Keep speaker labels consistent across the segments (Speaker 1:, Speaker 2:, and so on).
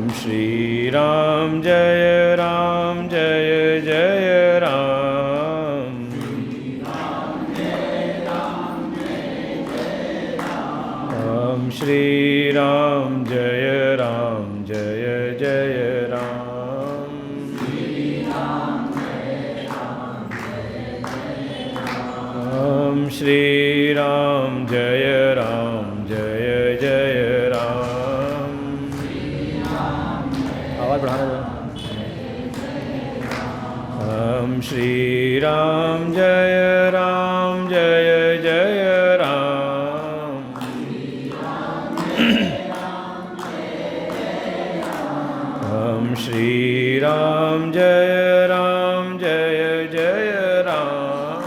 Speaker 1: श्री राम जय जय राम। ओम श्री राम जय जय राम। ओम श्री राम जय जय राम। आवाज बढ़ाना जरा। ओम श्री राम जय जय राम। ओम श्री राम जय जय राम।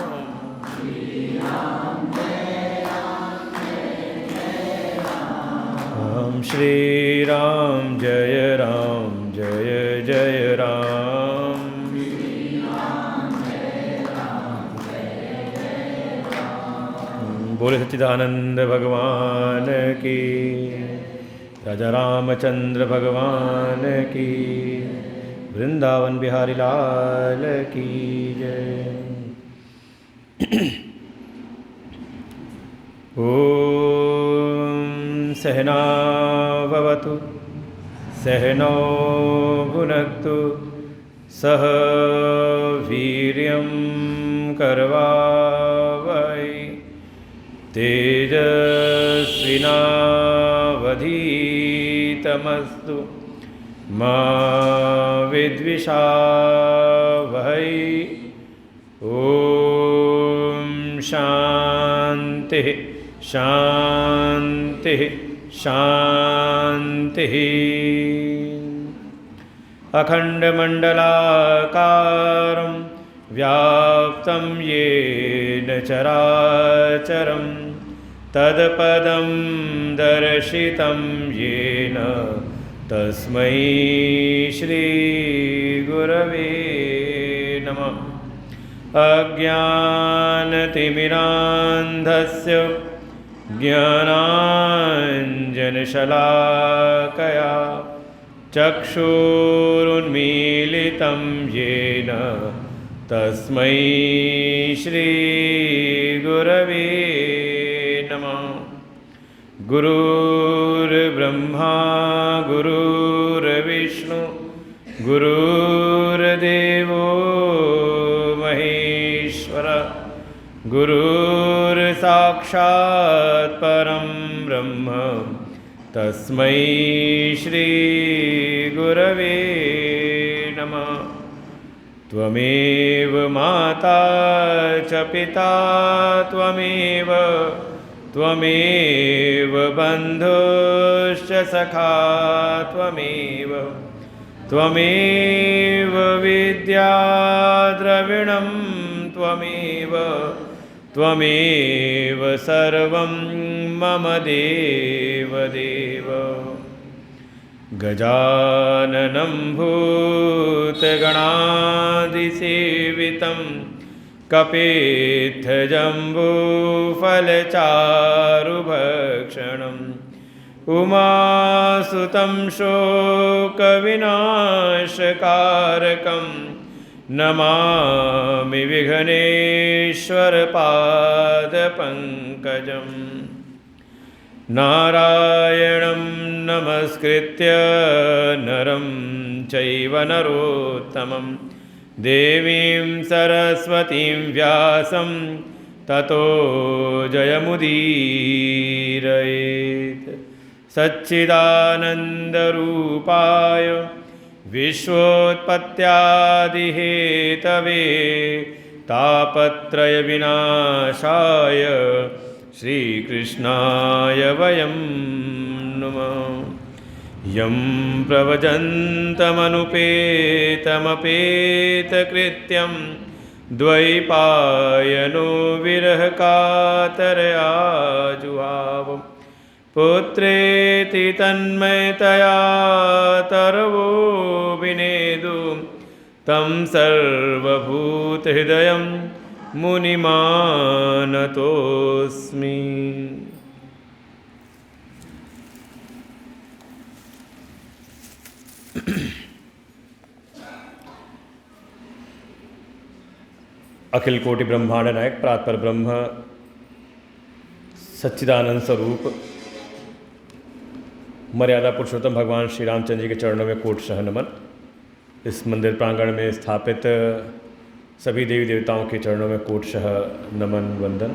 Speaker 1: ओम श्री राम जय जय राम। बोले सच्चिदानंद भगवान की, राजा रामचंद्र भगवान की, वृंदावन बिहारी लाल की जय। ओम सहना भवतु सहनौ भुनक्तु सह वीर्यं करवावहै तेजस्विनावधीतमस्तु मा विद्विषावहै। ओम शांति शांति शांति। अखंडमंडलाकारं व्याप्तं येन चराचरं तत्पदं दर्शितं येन तस्मै श्रीगुरवे नमः। अज्ञानतिमिरान्धस्य ज्ञानाञ्जनशलाकया चक्षुरुन्मीलितं येन तस्मै श्रीगुरवे नमः। गुरुर्ब्रह्मा गुरुर्विष्णु गुरुर्देवो महेश्वर गुरुर्साक्षात् परं ब्रह्म तस्मै श्रीगुरवे नमः। त्वमेव माता च पिता त्वमेव बन्धुश्च सखा त्वमेव विद्या द्रविणं त्वमेव सर्वं मम देवदेव। गजाननं भूतगणादिसेवितं कपित्थजम्बूफलचारुभक्षणम् उमासुतं शोकविनाशकारकं नमामि विघ्नेश्वरपादपङ्कजम्। नारायणं नमस्कृत्य नरं चैव नरोत्तमं देवीं सरस्वतीं व्यासं ततो जयमुदीरयेत्। सच्चिदानन्दरूपाय विश्वोत्पत्त्यादिहेतवे तापत्रयविनाशाय श्रीकृष्णाय वयं नुमः। यं प्रव्रजन्तमनुपेतमपेतकृत्यं द्वैपायनो विरहकातरया जुहाव पुत्रेति तन्मयतया तरवो विनेदु तं सर्वभूतहृदयं मुनिमानतोऽस्मि। अखिल कोटि ब्रह्मांड नायक परात्पर ब्रह्म सच्चिदानंद स्वरूप मर्यादा पुरुषोत्तम भगवान श्री रामचंद्र जी के चरणों में कोटशः नमन। इस मंदिर प्रांगण में स्थापित सभी देवी देवताओं के चरणों में कोटशः नमन वंदन।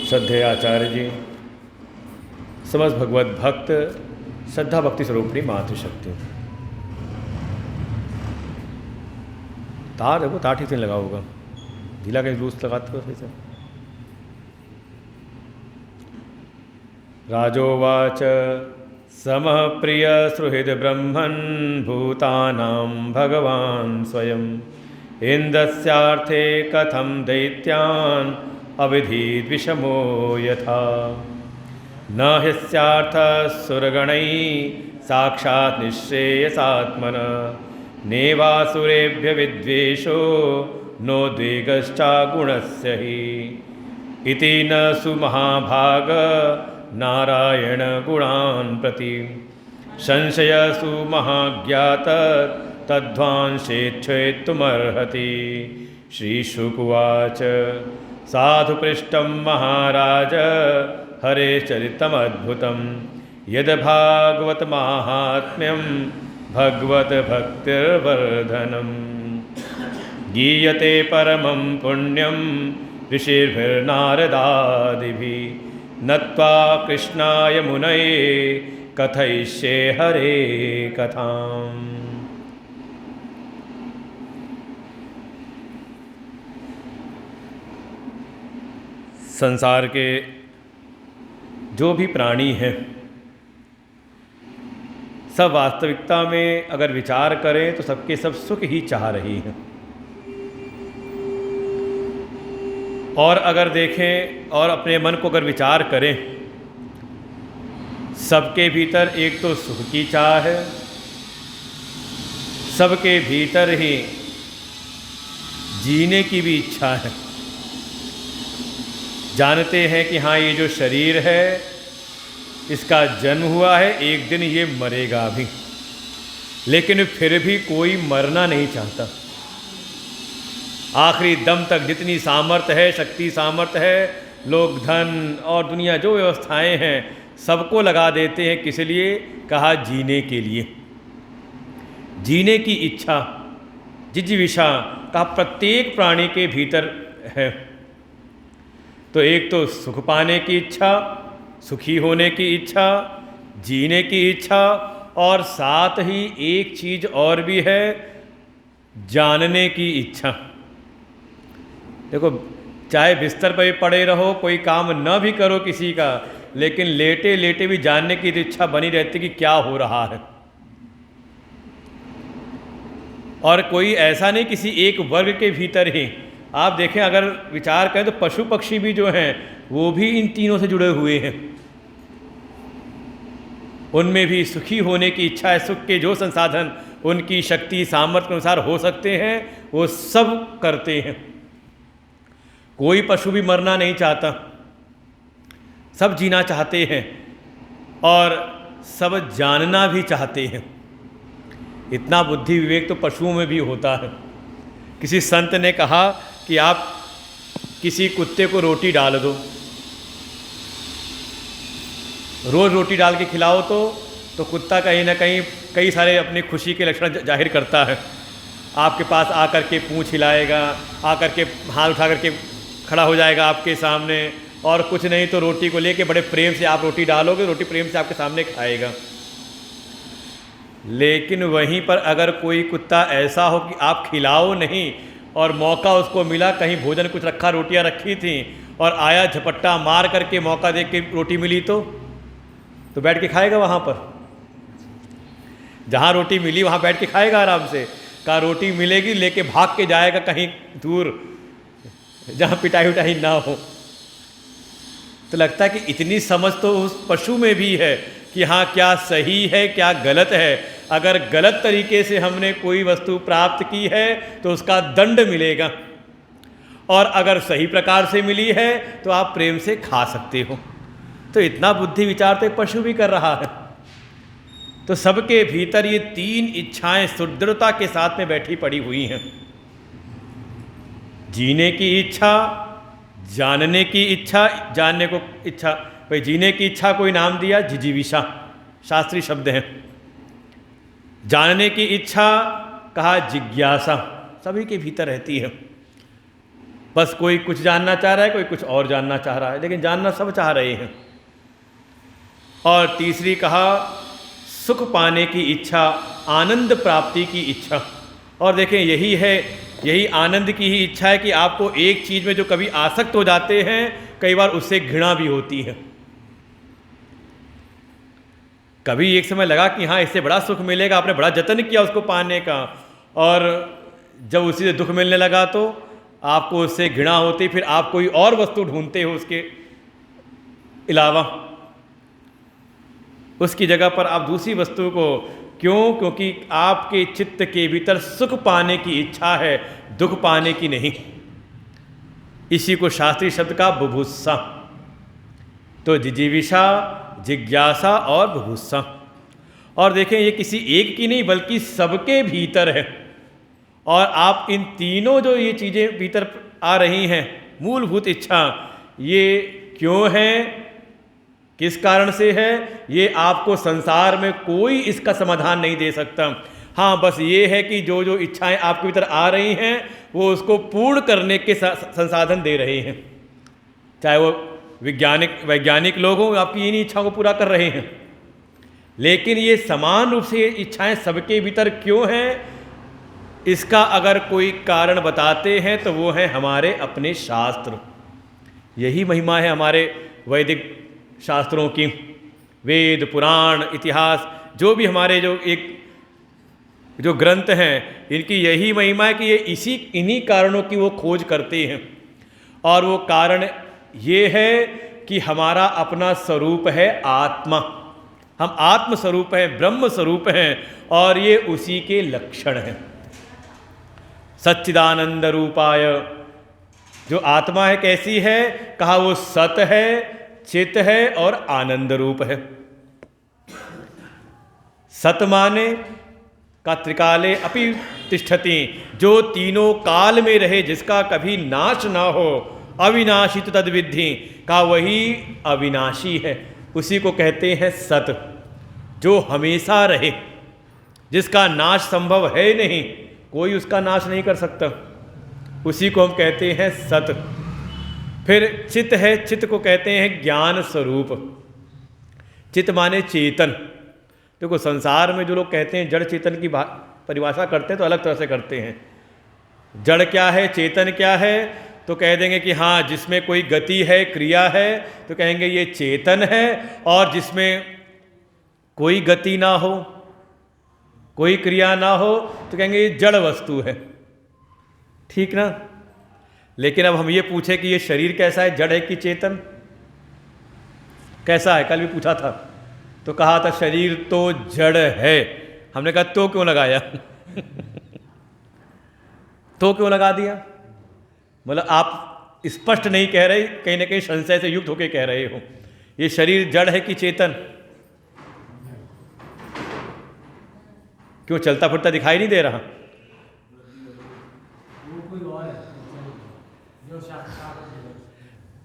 Speaker 1: श्रद्धेय आचार्य जी, समस्त भगवत भक्त, श्रद्धा भक्ति स्वरूपणी मातृशक्ति। तार देखो, तार ठीक से लगा होगा, ढीला कहीं लूज लगाते हो सही से। राजोवाच समः प्रिय सुहृद ब्रह्मन् भूतानां भगवान् स्वयं इंद्रस्यार्थे कथं दैत्यान् अविधीद् विषमो यथा न ह्यस्यार्थः सुरगणैः साक्षात् निःश्रेयसात्मनः नेवासुरेभ्य विद्वेषो नोद्वेगश्चागुणस्य हि इति न सुमहाभाग नारायण गुणान् प्रति संशयसु महाज्ञात तद्ध्वांसेच्छेत्तुमर्हति। श्रीशुकुवाच साधु पृष्टं महाराज हरे चरितमद्भुतं यद्भागवत माहात्म्यं भगवत भक्तिर्वर्धनम् गीयते परमं पुण्यं ऋषिर्भिर्नारदादिभिः नत्वा कृष्णाय मुनये कथयिष्ये हरे कथाम्। संसार के जो भी प्राणी हैं सब वास्तविकता में अगर विचार करें तो सबके सब सुख ही चाह रही हैं। और अगर देखें और अपने मन को अगर विचार करें, सबके भीतर एक तो सुख की चाह है, सबके भीतर ही जीने की भी इच्छा है। जानते हैं कि हाँ, ये जो शरीर है इसका जन्म हुआ है, एक दिन ये मरेगा भी, लेकिन फिर भी कोई मरना नहीं चाहता। आखिरी दम तक जितनी सामर्थ्य है, शक्ति सामर्थ्य है, लोग धन और दुनिया जो व्यवस्थाएं हैं सबको लगा देते हैं। किस लिए? कहा जीने के लिए। जीने की इच्छा, जिज्ञासा का प्रत्येक प्राणी के भीतर है। तो एक तो सुख पाने की इच्छा, सुखी होने की इच्छा, जीने की इच्छा, और साथ ही एक चीज़ और भी है, जानने की इच्छा। देखो, चाहे बिस्तर पर भी पड़े रहो, कोई काम न भी करो किसी का, लेकिन लेटे लेटे भी जानने की इच्छा बनी रहती कि क्या हो रहा है। और कोई ऐसा नहीं किसी एक वर्ग के भीतर ही। आप देखें, अगर विचार करें तो पशु पक्षी भी जो हैं वो भी इन तीनों से जुड़े हुए हैं। उनमें भी सुखी होने की इच्छा है। सुख के जो संसाधन उनकी शक्ति सामर्थ्य के अनुसार हो सकते हैं वो सब करते हैं। कोई पशु भी मरना नहीं चाहता, सब जीना चाहते हैं और सब जानना भी चाहते हैं। इतना बुद्धि विवेक तो पशुओं में भी होता है। किसी संत ने कहा कि आप किसी कुत्ते को रोटी डाल दो, रोज़ रोटी डाल के खिलाओ तो कुत्ता कहीं ना कहीं कई सारे अपनी खुशी के लक्षण जाहिर करता है। आपके पास आकर के पूँछ हिलाएगा, आकर के हाथ उठा करके खड़ा हो जाएगा आपके सामने, और कुछ नहीं तो रोटी को लेके बड़े प्रेम से आप रोटी डालोगे, रोटी प्रेम से आपके सामने खाएगा। लेकिन वहीं पर अगर कोई कुत्ता ऐसा हो कि आप खिलाओ नहीं और मौका उसको मिला, कहीं भोजन कुछ रखा, रोटियां रखी थी, और आया झपट्टा मार करके मौका देख के रोटी मिली तो बैठ के खाएगा। वहाँ पर जहाँ रोटी मिली वहाँ बैठ के खाएगा आराम से। कहा रोटी मिलेगी लेके भाग के जाएगा कहीं दूर जहाँ पिटाई उटाई ना हो। तो लगता है कि इतनी समझ तो उस पशु में भी है कि हाँ, क्या सही है क्या गलत है। अगर गलत तरीके से हमने कोई वस्तु प्राप्त की है तो उसका दंड मिलेगा, और अगर सही प्रकार से मिली है तो आप प्रेम से खा सकते हो। तो इतना बुद्धि विचार तो एक पशु भी कर रहा है। तो सबके भीतर ये 3 इच्छाएं सुदृढ़ता के साथ में बैठी पड़ी हुई हैं। जीने की इच्छा, जानने की इच्छा, जानने को इच्छा, भाई जीने की इच्छा कोई नाम दिया जिजीविषा, शास्त्रीय शब्द है। जानने की इच्छा कहा जिज्ञासा, सभी के भीतर रहती है। बस कोई कुछ जानना चाह रहा है, कोई कुछ और जानना चाह रहा है, लेकिन जानना सब चाह रहे हैं। और तीसरी कहा सुख पाने की इच्छा, आनंद प्राप्ति की इच्छा। और देखें यही है, यही आनंद की ही इच्छा है कि आपको एक चीज़ में जो कभी आसक्त हो जाते हैं, कई बार उससे घृणा भी होती है। कभी एक समय लगा कि हाँ इससे बड़ा सुख मिलेगा, आपने बड़ा जतन किया उसको पाने का, और जब उसी से दुख मिलने लगा तो आपको उससे घृणा होती, फिर आप कोई और वस्तु ढूंढते हो उसके अलावा, उसकी जगह पर आप दूसरी वस्तु को। क्यों? क्योंकि आपके चित्त के भीतर सुख पाने की इच्छा है, दुख पाने की नहीं। इसी को शास्त्रीय शब्द का बुभुत्सा। तो जिजीविषा, जिज्ञासा और बुभुत्सा। और देखें ये किसी एक की नहीं बल्कि सबके भीतर है। और आप इन तीनों जो ये चीज़ें भीतर आ रही हैं, मूलभूत इच्छा, ये क्यों है, किस कारण से है, ये आपको संसार में कोई इसका समाधान नहीं दे सकता। हाँ, बस ये है कि जो जो इच्छाएं आपके भीतर आ रही हैं वो उसको पूर्ण करने के संसाधन दे रहे हैं। चाहे वो वैज्ञानिक लोग हों, आपकी इन्हीं इच्छाओं को पूरा कर रहे हैं। लेकिन ये समान रूप से इच्छाएं सबके भीतर क्यों हैं, इसका अगर कोई कारण बताते हैं तो वो है हमारे अपने शास्त्र। यही महिमा है हमारे वैदिक शास्त्रों की। वेद, पुराण, इतिहास, जो भी हमारे जो ग्रंथ हैं, इनकी यही महिमा है कि ये इन्हीं कारणों की वो खोज करते हैं। और वो कारण ये है कि हमारा अपना स्वरूप है आत्मा, हम आत्म स्वरूप हैं, ब्रह्म स्वरूप हैं, और ये उसी के लक्षण हैं। सच्चिदानंद रूपाय, जो आत्मा है कैसी है, कहा वो सत है, चित है और आनंद रूप है। सत माने का त्रिकाले अपि तिष्ठति, जो तीनों काल में रहे, जिसका कभी नाश ना हो। अविनाशी तो तद्विद्धि, का वही अविनाशी है, उसी को कहते हैं सत। जो हमेशा रहे, जिसका नाश संभव है नहीं, कोई उसका नाश नहीं कर सकता, उसी को हम कहते हैं सत। फिर चित है, चित को कहते हैं ज्ञान स्वरूप। चित माने चेतन। देखो संसार में जो लोग कहते हैं जड़ चेतन की परिभाषा करते हैं तो अलग तरह से करते हैं। जड़ क्या है, चेतन क्या है, तो कह देंगे कि हाँ जिसमें कोई गति है, क्रिया है, तो कहेंगे ये चेतन है। और जिसमें कोई गति ना हो, कोई क्रिया ना हो, तो कहेंगे ये जड़ वस्तु है। ठीक ना? लेकिन अब हम ये पूछे कि ये शरीर कैसा है, जड़ है कि चेतन, कैसा है? कल भी पूछा था तो कहा था शरीर तो जड़ है। हमने कहा तो क्यों लगाया तो क्यों लगा दिया? मतलब आप स्पष्ट नहीं कह रहे, कहीं ना कहीं संशय से युक्त होकर कह रहे हो। ये शरीर जड़ है कि चेतन? क्यों चलता फिरता दिखाई नहीं दे रहा?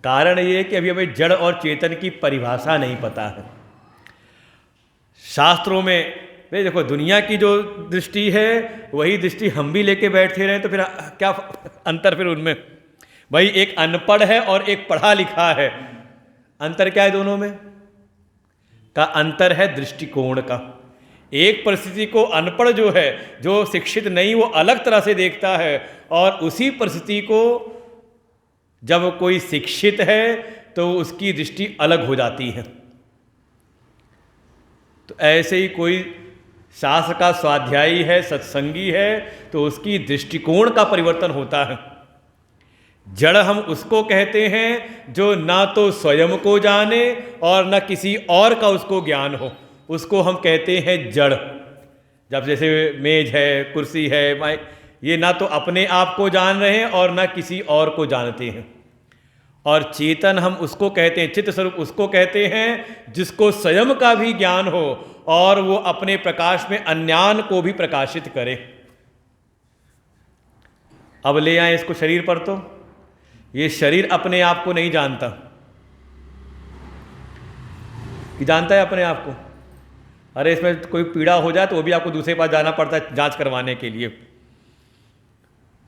Speaker 1: कारण ये है कि अभी हमें जड़ और चेतन की परिभाषा नहीं पता है। शास्त्रों में देखो दुनिया की जो दृष्टि है वही दृष्टि हम भी लेके बैठे रहे, तो फिर क्या अंतर फिर उनमें? भाई एक अनपढ़ है और एक पढ़ा लिखा है, अंतर क्या है दोनों में? का अंतर है दृष्टिकोण का। एक परिस्थिति को अनपढ़ जो है, जो शिक्षित नहीं, वो अलग तरह से देखता है, और उसी परिस्थिति को जब कोई शिक्षित है तो उसकी दृष्टि अलग हो जाती है। तो ऐसे ही कोई शास्त्र का स्वाध्यायी है, सत्संगी है, तो उसकी दृष्टिकोण का परिवर्तन होता है। जड़ हम उसको कहते हैं जो ना तो स्वयं को जाने और ना किसी और का उसको ज्ञान हो, उसको हम कहते हैं जड़। जब जैसे मेज है, कुर्सी है, माइक, ये ना तो अपने आप को जान रहे हैं और ना किसी और को जानते हैं। और चेतन हम उसको कहते हैं, चित्त स्वरूप उसको कहते हैं जिसको स्वयं का भी ज्ञान हो और वो अपने प्रकाश में अन्यान को भी प्रकाशित करे। अब ले आए इसको शरीर पर, तो ये शरीर अपने आप को नहीं जानता कि जानता है अपने आप को? अरे इसमें कोई पीड़ा हो जाए तो वो भी आपको दूसरे पास जाना पड़ता है जांच करवाने के लिए।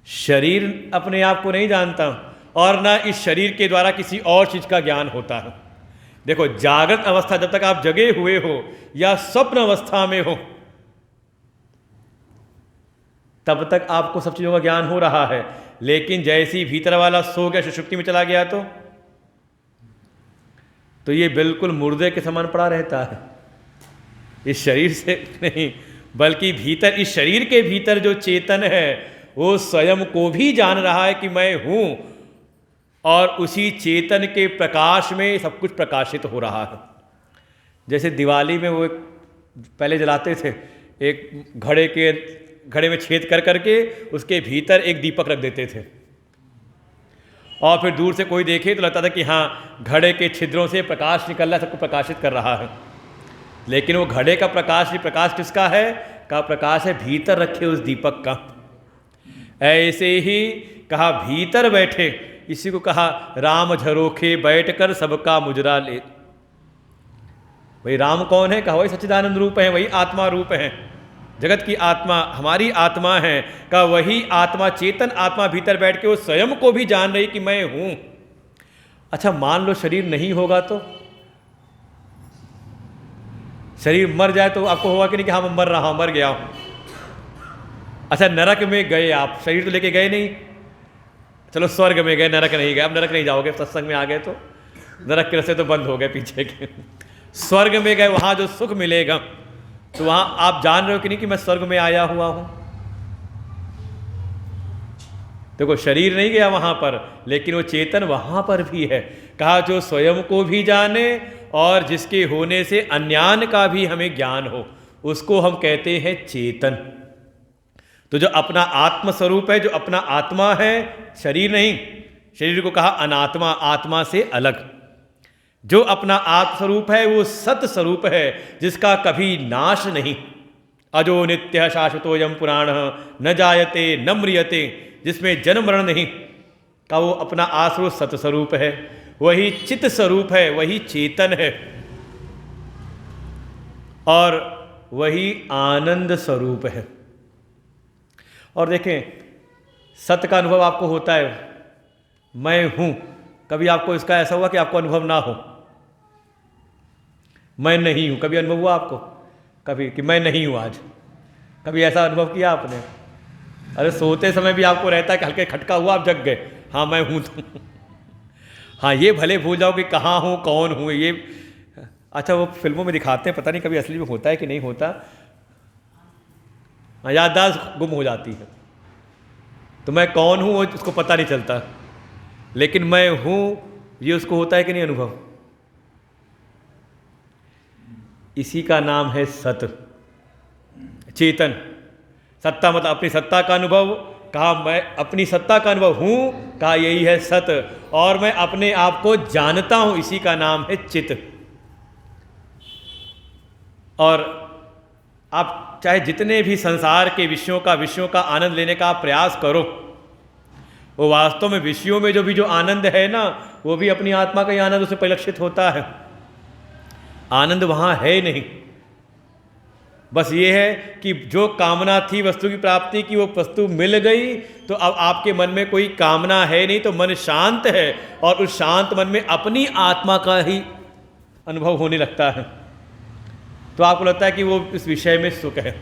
Speaker 1: शरीर अपने आप को नहीं जानता और ना इस शरीर के द्वारा किसी और चीज़ का ज्ञान होता है। देखो, जागृत अवस्था जब तक आप जगे हुए हो या स्वप्न अवस्था में हो तब तक आपको सब चीज़ों का ज्ञान हो रहा है, लेकिन जैसे ही भीतर वाला सो गया, सुषुप्ति में चला गया, तो ये बिल्कुल मुर्दे के समान पड़ा रहता है। इस शरीर से नहीं, बल्कि भीतर, इस शरीर के भीतर जो चेतन है वो स्वयं को भी जान रहा है कि मैं हूँ, और उसी चेतन के प्रकाश में सब कुछ प्रकाशित हो रहा है। जैसे दिवाली में वो पहले जलाते थे, एक घड़े में छेद कर करके उसके भीतर एक दीपक रख देते थे, और फिर दूर से कोई देखे तो लगता था कि हाँ, घड़े के छिद्रों से प्रकाश निकल रहा है, सबको प्रकाशित कर रहा है। लेकिन वो घड़े का प्रकाश, ये प्रकाश किसका है? का प्रकाश है भीतर रखे उस दीपक का। ऐसे ही कहा भीतर बैठे, इसी को कहा राम झरोखे बैठकर सबका मुजरा ले। वही राम कौन है? कहा वही सच्चिदानंद रूप है, वही आत्मा रूप है, जगत की आत्मा हमारी आत्मा है। का वही आत्मा, चेतन आत्मा भीतर बैठ के वो स्वयं को भी जान रही कि मैं हूं। अच्छा, मान लो शरीर नहीं होगा तो शरीर मर जाए तो आपको होगा कि नहीं कि हाँ मैं मर रहा हूं, मर गया हूं। अच्छा, नरक में गए आप, शरीर तो लेके गए नहीं, चलो स्वर्ग में गए, नरक नहीं गए। अब नरक नहीं जाओगे, सत्संग में आ गए तो नरक के रास्ते तो बंद हो गए पीछे के। स्वर्ग में गए, वहां जो सुख मिलेगा, तो वहां आप जान रहे हो कि नहीं कि मैं स्वर्ग में आया हुआ हूं? देखो, शरीर नहीं गया वहां पर, लेकिन वो चेतन वहां पर भी है। कहा जो स्वयं को भी जाने और जिसके होने से अन्यान का भी हमें ज्ञान हो, उसको हम कहते हैं चेतन। तो जो अपना आत्म स्वरूप है, जो अपना आत्मा है, शरीर नहीं, शरीर को कहा अनात्मा, आत्मा से अलग। जो अपना आत्म स्वरूप है वो सत स्वरूप है, जिसका कभी नाश नहीं। अजो नित्य शाश्वतोयम पुराण न जायते न म्रियते, जिसमें जन्म मरण नहीं, का वो अपना आश्रो सत स्वरूप है, वही चित्त स्वरूप है, वही चेतन है, और वही आनंद स्वरूप है। और देखें, सत्य का अनुभव आपको होता है, मैं हूं। कभी आपको इसका ऐसा हुआ कि आपको अनुभव ना हो? मैं नहीं हूं, कभी अनुभव हुआ आपको? कभी कि मैं नहीं हूं आज? कभी ऐसा अनुभव किया आपने? अरे सोते समय भी आपको रहता है कि हल्के खटका हुआ, आप जग गए, हाँ मैं हूं तो। हाँ, ये भले भूल जाओ कि कहाँ हूं, कौन हूं ये। अच्छा, वो फिल्मों में दिखाते हैं, पता नहीं कभी असली में होता है कि नहीं होता। याददाश्त गुम हो जाती है, तो मैं कौन हूं वो उसको पता नहीं चलता, लेकिन मैं हूं ये उसको होता है कि नहीं अनुभव? इसी का नाम है सत, चेतन। सत्ता मतलब अपनी सत्ता का अनुभव। कहा मैं अपनी सत्ता का अनुभव हूं, कहा यही है सत, और मैं अपने आप को जानता हूं, इसी का नाम है चित्त। और आप चाहे जितने भी संसार के विषयों का आनंद लेने का आप प्रयास करो, वो वास्तव में विषयों में जो आनंद है ना, वो भी अपनी आत्मा का ही आनंद उससे परिलक्षित होता है। आनंद वहाँ है नहीं। बस ये है कि जो कामना थी वस्तु की प्राप्ति की, वो वस्तु मिल गई, तो अब आपके मन में कोई कामना है नहीं, तो मन शांत है, और उस शांत मन में अपनी आत्मा का ही अनुभव होने लगता है। तो आपको लगता है कि वो इस विषय में सुख है।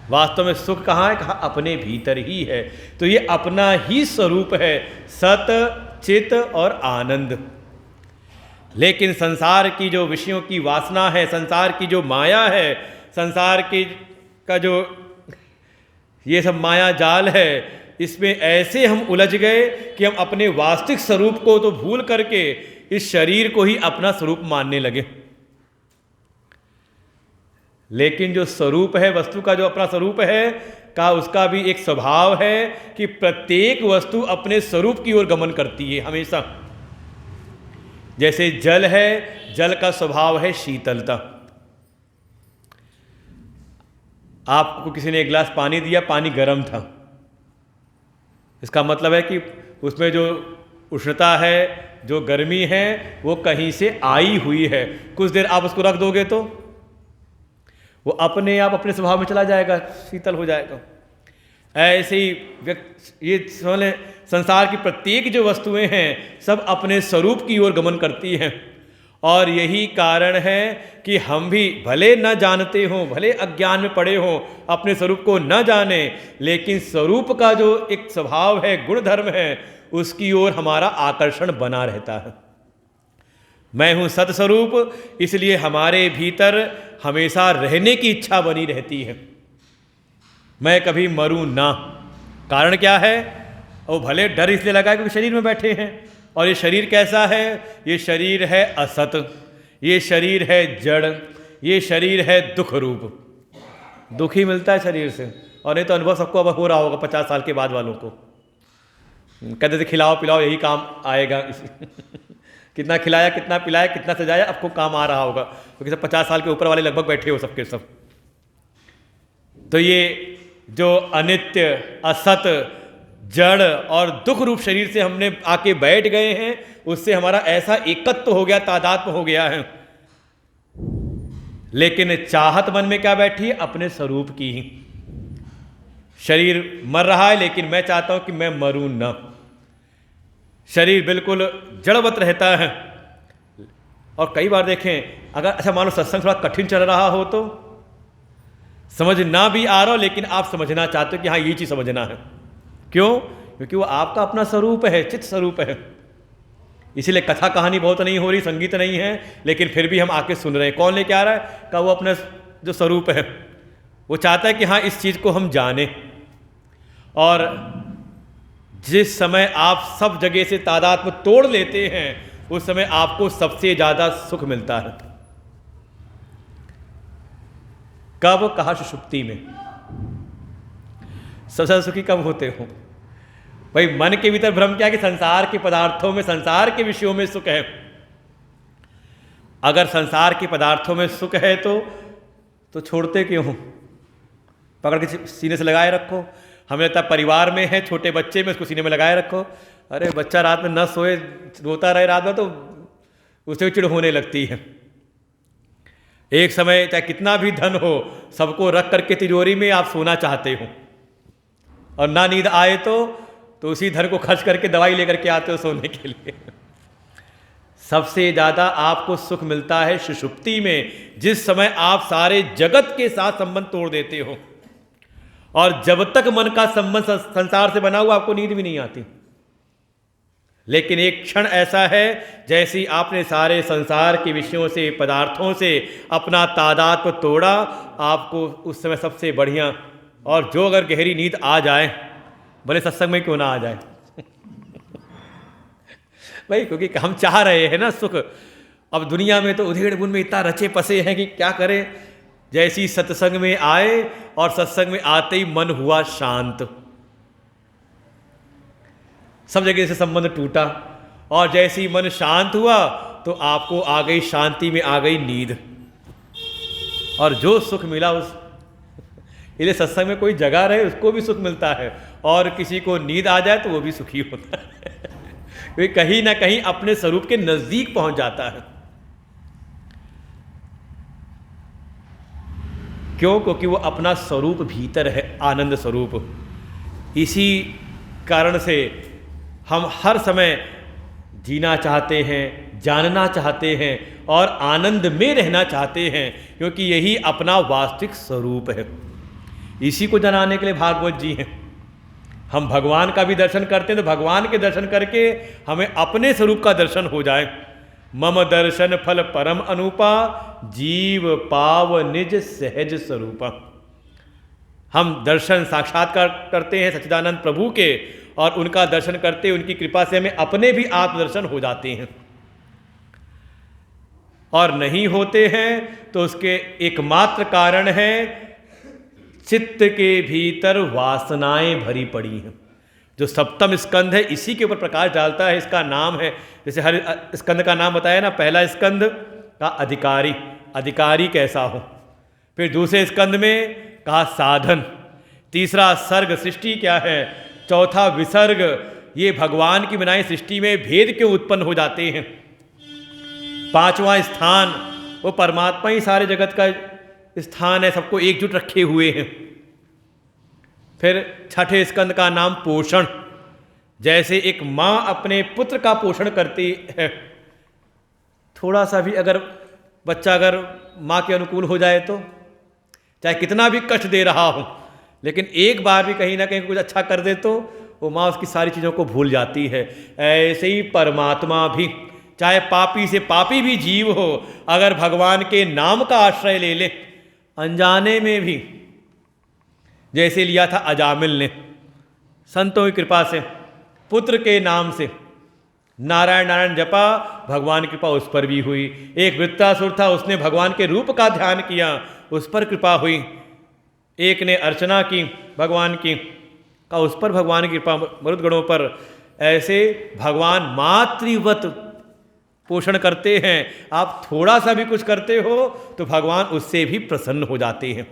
Speaker 1: वास्तव में सुख कहाँ है? कहा अपने भीतर ही है। तो ये अपना ही स्वरूप है, सत, चित और आनंद। लेकिन संसार की जो विषयों की वासना है, संसार की जो माया है, संसार की का जो ये सब माया जाल है, इसमें ऐसे हम उलझ गए कि हम अपने वास्तविक स्वरूप को तो भूल करके इस शरीर को ही अपना स्वरूप मानने लगे। लेकिन जो स्वरूप है वस्तु का, जो अपना स्वरूप है का, उसका भी एक स्वभाव है कि प्रत्येक वस्तु अपने स्वरूप की ओर गमन करती है हमेशा। जैसे जल है, जल का स्वभाव है शीतलता। आपको किसी ने एक गिलास पानी दिया, पानी गर्म था, इसका मतलब है कि उसमें जो उष्णता है, जो गर्मी है, वो कहीं से आई हुई है। कुछ देर आप उसको रख दोगे तो वो अपने आप अपने स्वभाव में चला जाएगा, शीतल हो जाएगा। ऐसे ही ये संसार की प्रत्येक जो वस्तुएं हैं सब अपने स्वरूप की ओर गमन करती हैं। और यही कारण है कि हम भी भले न जानते हों, भले अज्ञान में पड़े हों, अपने स्वरूप को न जाने, लेकिन स्वरूप का जो एक स्वभाव है, गुण धर्म है, उसकी ओर हमारा आकर्षण बना रहता है। मैं हूँ सत्स्वरूप, इसलिए हमारे भीतर हमेशा रहने की इच्छा बनी रहती है। मैं कभी मरूं ना। कारण क्या है? वो भले डर इसलिए लगा क्योंकि शरीर में बैठे हैं, और ये शरीर कैसा है? ये शरीर है असत, ये शरीर है जड़, ये शरीर है दुख रूप। दुख ही मिलता है शरीर से, और नहीं तो अनुभव सबको अब हो रहा होगा 50 साल के बाद वालों को। कहते थे खिलाओ पिलाओ यही काम आएगा कितना खिलाया, कितना पिलाया, कितना सजाया, आपको काम आ रहा होगा, क्योंकि सब 50 साल के ऊपर वाले लगभग बैठे हो सबके सब। तो ये जो अनित्य, असत, जड़ और दुख रूप शरीर से हमने आके बैठ गए हैं, उससे हमारा ऐसा एकत्व हो गया, तादात्म्य हो गया है। लेकिन चाहत मन में क्या बैठी है? अपने स्वरूप की ही। शरीर मर रहा है, लेकिन मैं चाहता हूं कि मैं मरूं न। शरीर बिल्कुल जड़वत रहता है। और कई बार देखें, अगर अच्छा मान लो सत्संग थोड़ा कठिन चल रहा हो तो समझ ना भी आ रहा हो, लेकिन आप समझना चाहते हो कि हाँ ये चीज़ समझना है। क्यों? क्योंकि वो आपका अपना स्वरूप है, चित्त स्वरूप है। इसीलिए कथा कहानी बहुत नहीं हो रही, संगीत नहीं है, लेकिन फिर भी हम आके सुन रहे हैं। कौन लेके आ रहा है? का वो अपना जो स्वरूप है, वो चाहता है कि हाँ इस चीज़ को हम जाने। और जिस समय आप सब जगह से तादात्म्य तोड़ लेते हैं, उस समय आपको सबसे ज़्यादा सुख मिलता है। कब? कहा सुषुप्ति में। सबसे सुखी कब होते हो? भाई मन के भीतर भ्रम क्या है कि संसार के पदार्थों में, संसार के विषयों में सुख है। अगर संसार के पदार्थों में सुख है तो छोड़ते क्यों हो? पकड़ के सीने से लगाए रखो। हमें लगता है परिवार में है, छोटे बच्चे में, उसको सीने में लगाए रखो। अरे बच्चा रात में न सोए, रोता रहे रात में, तो उसे चिढ़ होने लगती है। एक समय चाहे कितना भी धन हो, सबको रख करके तिजोरी में आप सोना चाहते हो, और ना नींद आए तो उसी धन को खर्च करके दवाई लेकर के आते हो सोने के लिए। सबसे ज़्यादा आपको सुख मिलता है सुषुप्ति में, जिस समय आप सारे जगत के साथ संबंध तोड़ देते हो। और जब तक मन का संबंध संसार से बना हुआ, आपको नींद भी नहीं आती। लेकिन एक क्षण ऐसा है, जैसे आपने सारे संसार के विषयों से, पदार्थों से अपना तादात्म्य तोड़ा, आपको उस समय सबसे बढ़िया, और जो अगर गहरी नींद आ जाए, भले सत्संग में क्यों ना आ जाए भाई, क्योंकि हम चाह रहे हैं ना सुख। अब दुनिया में तो उधेड़ बुन में इतना रचे पसे हैं कि क्या करें। जैसी सत्संग में आए, और सत्संग में आते ही मन हुआ शांत, सब जगह से संबंध टूटा, और जैसे ही मन शांत हुआ तो आपको आ गई शांति में आ गई नींद, और जो सुख मिला उस इसलिए सत्संग में कोई जगह रहे उसको भी सुख मिलता है, और किसी को नींद आ जाए तो वो भी सुखी होता है क्योंकि कहीं ना कहीं अपने स्वरूप के नजदीक पहुंच जाता है। क्यों? क्योंकि वो अपना स्वरूप भीतर है, आनंद स्वरूप। इसी कारण से हम हर समय जीना चाहते हैं, जानना चाहते हैं, और आनंद में रहना चाहते हैं, क्योंकि यही अपना वास्तविक स्वरूप है। इसी को जनाने के लिए भागवत जी हैं। हम भगवान का भी दर्शन करते हैं, तो भगवान के दर्शन करके हमें अपने स्वरूप का दर्शन हो जाए। मम दर्शन फल परम अनुपा, जीव पाव निज सहज स्वरूपा। हम दर्शन साक्षात्कार करते हैं सच्चिदानंद प्रभु के, और उनका दर्शन करते, उनकी कृपा से हमें अपने भी आत्मदर्शन हो जाते हैं। और नहीं होते हैं तो उसके एकमात्र कारण है चित्त के भीतर वासनाएं भरी पड़ी हैं। जो सप्तम स्कंद है इसी के ऊपर प्रकाश डालता है। इसका नाम है, जैसे हर स्कंद का नाम बताया ना, पहला स्कंद का अधिकारी, अधिकारी कैसा हो। फिर दूसरे स्कंद में कहा साधन, तीसरा सर्ग, सृष्टि क्या है, चौथा विसर्ग, ये भगवान की बनाई सृष्टि में भेद क्यों उत्पन्न हो जाते हैं। पांचवा स्थान, वो परमात्मा ही सारे जगत का स्थान है, सबको एकजुट रखे हुए हैं। फिर छठे स्कंद का नाम पोषण, जैसे एक माँ अपने पुत्र का पोषण करती है, थोड़ा सा भी अगर बच्चा अगर माँ के अनुकूल हो जाए तो चाहे कितना भी कष्ट दे रहा हो, लेकिन एक बार भी कहीं ना कहीं कुछ अच्छा कर दे तो वो माँ उसकी सारी चीज़ों को भूल जाती है। ऐसे ही परमात्मा भी, चाहे पापी से पापी भी जीव हो, अगर भगवान के नाम का आश्रय ले ले, अनजाने में भी, जैसे लिया था अजामिल ने संतों की कृपा से, पुत्र के नाम से नारायण नारायण जपा, भगवान की कृपा उस पर भी हुई। एक वृत्तासुर था, उसने भगवान के रूप का ध्यान किया, उस पर कृपा हुई। एक ने अर्चना की भगवान की, का उस पर भगवान की कृपा, मरुदगणों पर। ऐसे भगवान मातृवत पोषण करते हैं। आप थोड़ा सा भी कुछ करते हो तो भगवान उससे भी प्रसन्न हो जाते हैं।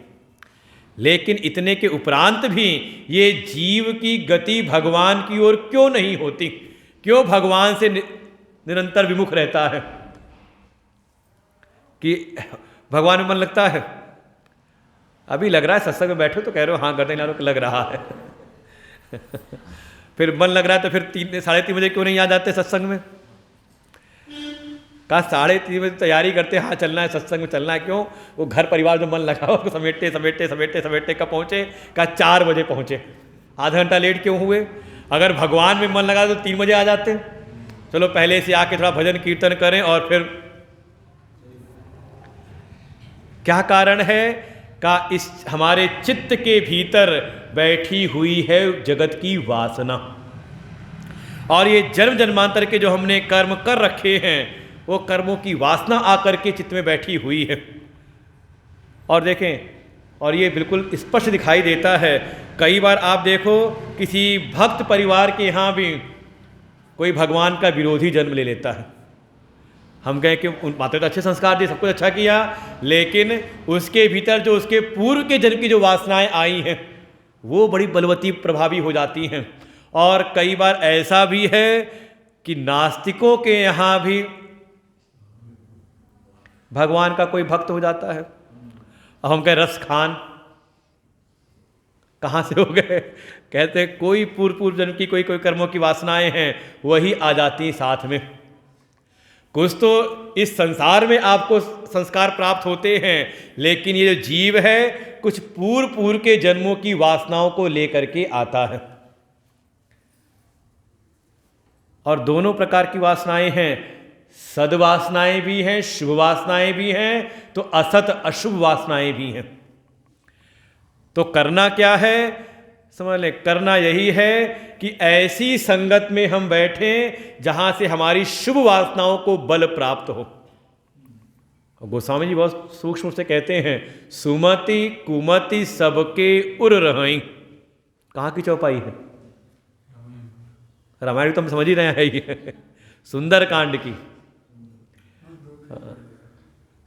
Speaker 1: लेकिन इतने के उपरांत भी ये जीव की गति भगवान की ओर क्यों नहीं होती, क्यों भगवान से निरंतर विमुख रहता है, कि भगवान में मन लगता है। अभी लग रहा है सत्संग में बैठो तो कह रहे हो हाँ गर्दन को लग रहा है फिर मन लग रहा है तो फिर 3-3:30 बजे क्यों नहीं आ जाते सत्संग में। कहा 3:30 बजे तैयारी करते, हाँ चलना है सत्संग में, चलना है। क्यों? वो घर परिवार में मन लगा हो, समेटते समेटते समेटते समेटते कब पहुँचे? कहा 4 बजे पहुँचे। आधा घंटा लेट क्यों हुए? अगर भगवान में मन लगा तो 3 बजे आ जाते। चलो पहले से आके थोड़ा भजन कीर्तन करें और फिर। क्या कारण है? का इस हमारे चित्त के भीतर बैठी हुई है जगत की वासना, और ये जन्म जन्मांतर के जो हमने कर्म कर रखे हैं वो कर्मों की वासना आकर के चित्त में बैठी हुई है। और देखें, और ये बिल्कुल स्पष्ट दिखाई देता है। कई बार आप देखो किसी भक्त परिवार के यहाँ भी कोई भगवान का विरोधी जन्म ले लेता है। हम कहें कि उन माता तो अच्छे संस्कार दिए, सब कुछ अच्छा किया, लेकिन उसके भीतर जो उसके पूर्व के जन्म की जो वासनाएं आई हैं वो बड़ी बलवती प्रभावी हो जाती हैं। और कई बार ऐसा भी है कि नास्तिकों के यहाँ भी भगवान का कोई भक्त हो जाता है। अब हम कहें रस खान कहाँ से हो गए? कहते कोई पूर्व जन्म की कोई कर्मों की वासनाएं हैं वही आ जाती साथ में। कुछ तो इस संसार में आपको संस्कार प्राप्त होते हैं, लेकिन ये जो जीव है कुछ पूर्व के जन्मों की वासनाओं को लेकर के आता है। और दोनों प्रकार की वासनाएं हैं, सद्वासनाएं भी हैं, शुभ वासनाएं भी हैं, तो असत अशुभ वासनाएं भी हैं। तो करना क्या है? समझ लें, करना यही है कि ऐसी संगत में हम बैठें जहां से हमारी शुभ वासनाओं को बल प्राप्त हो। गोस्वामी जी बहुत सूक्ष्म से कहते हैं, सुमति कुमति सबके उर रहीं। कहाँ की चौपाई है? रामायण तो हम समझ ही रहे हैं ये सुंदर कांड की।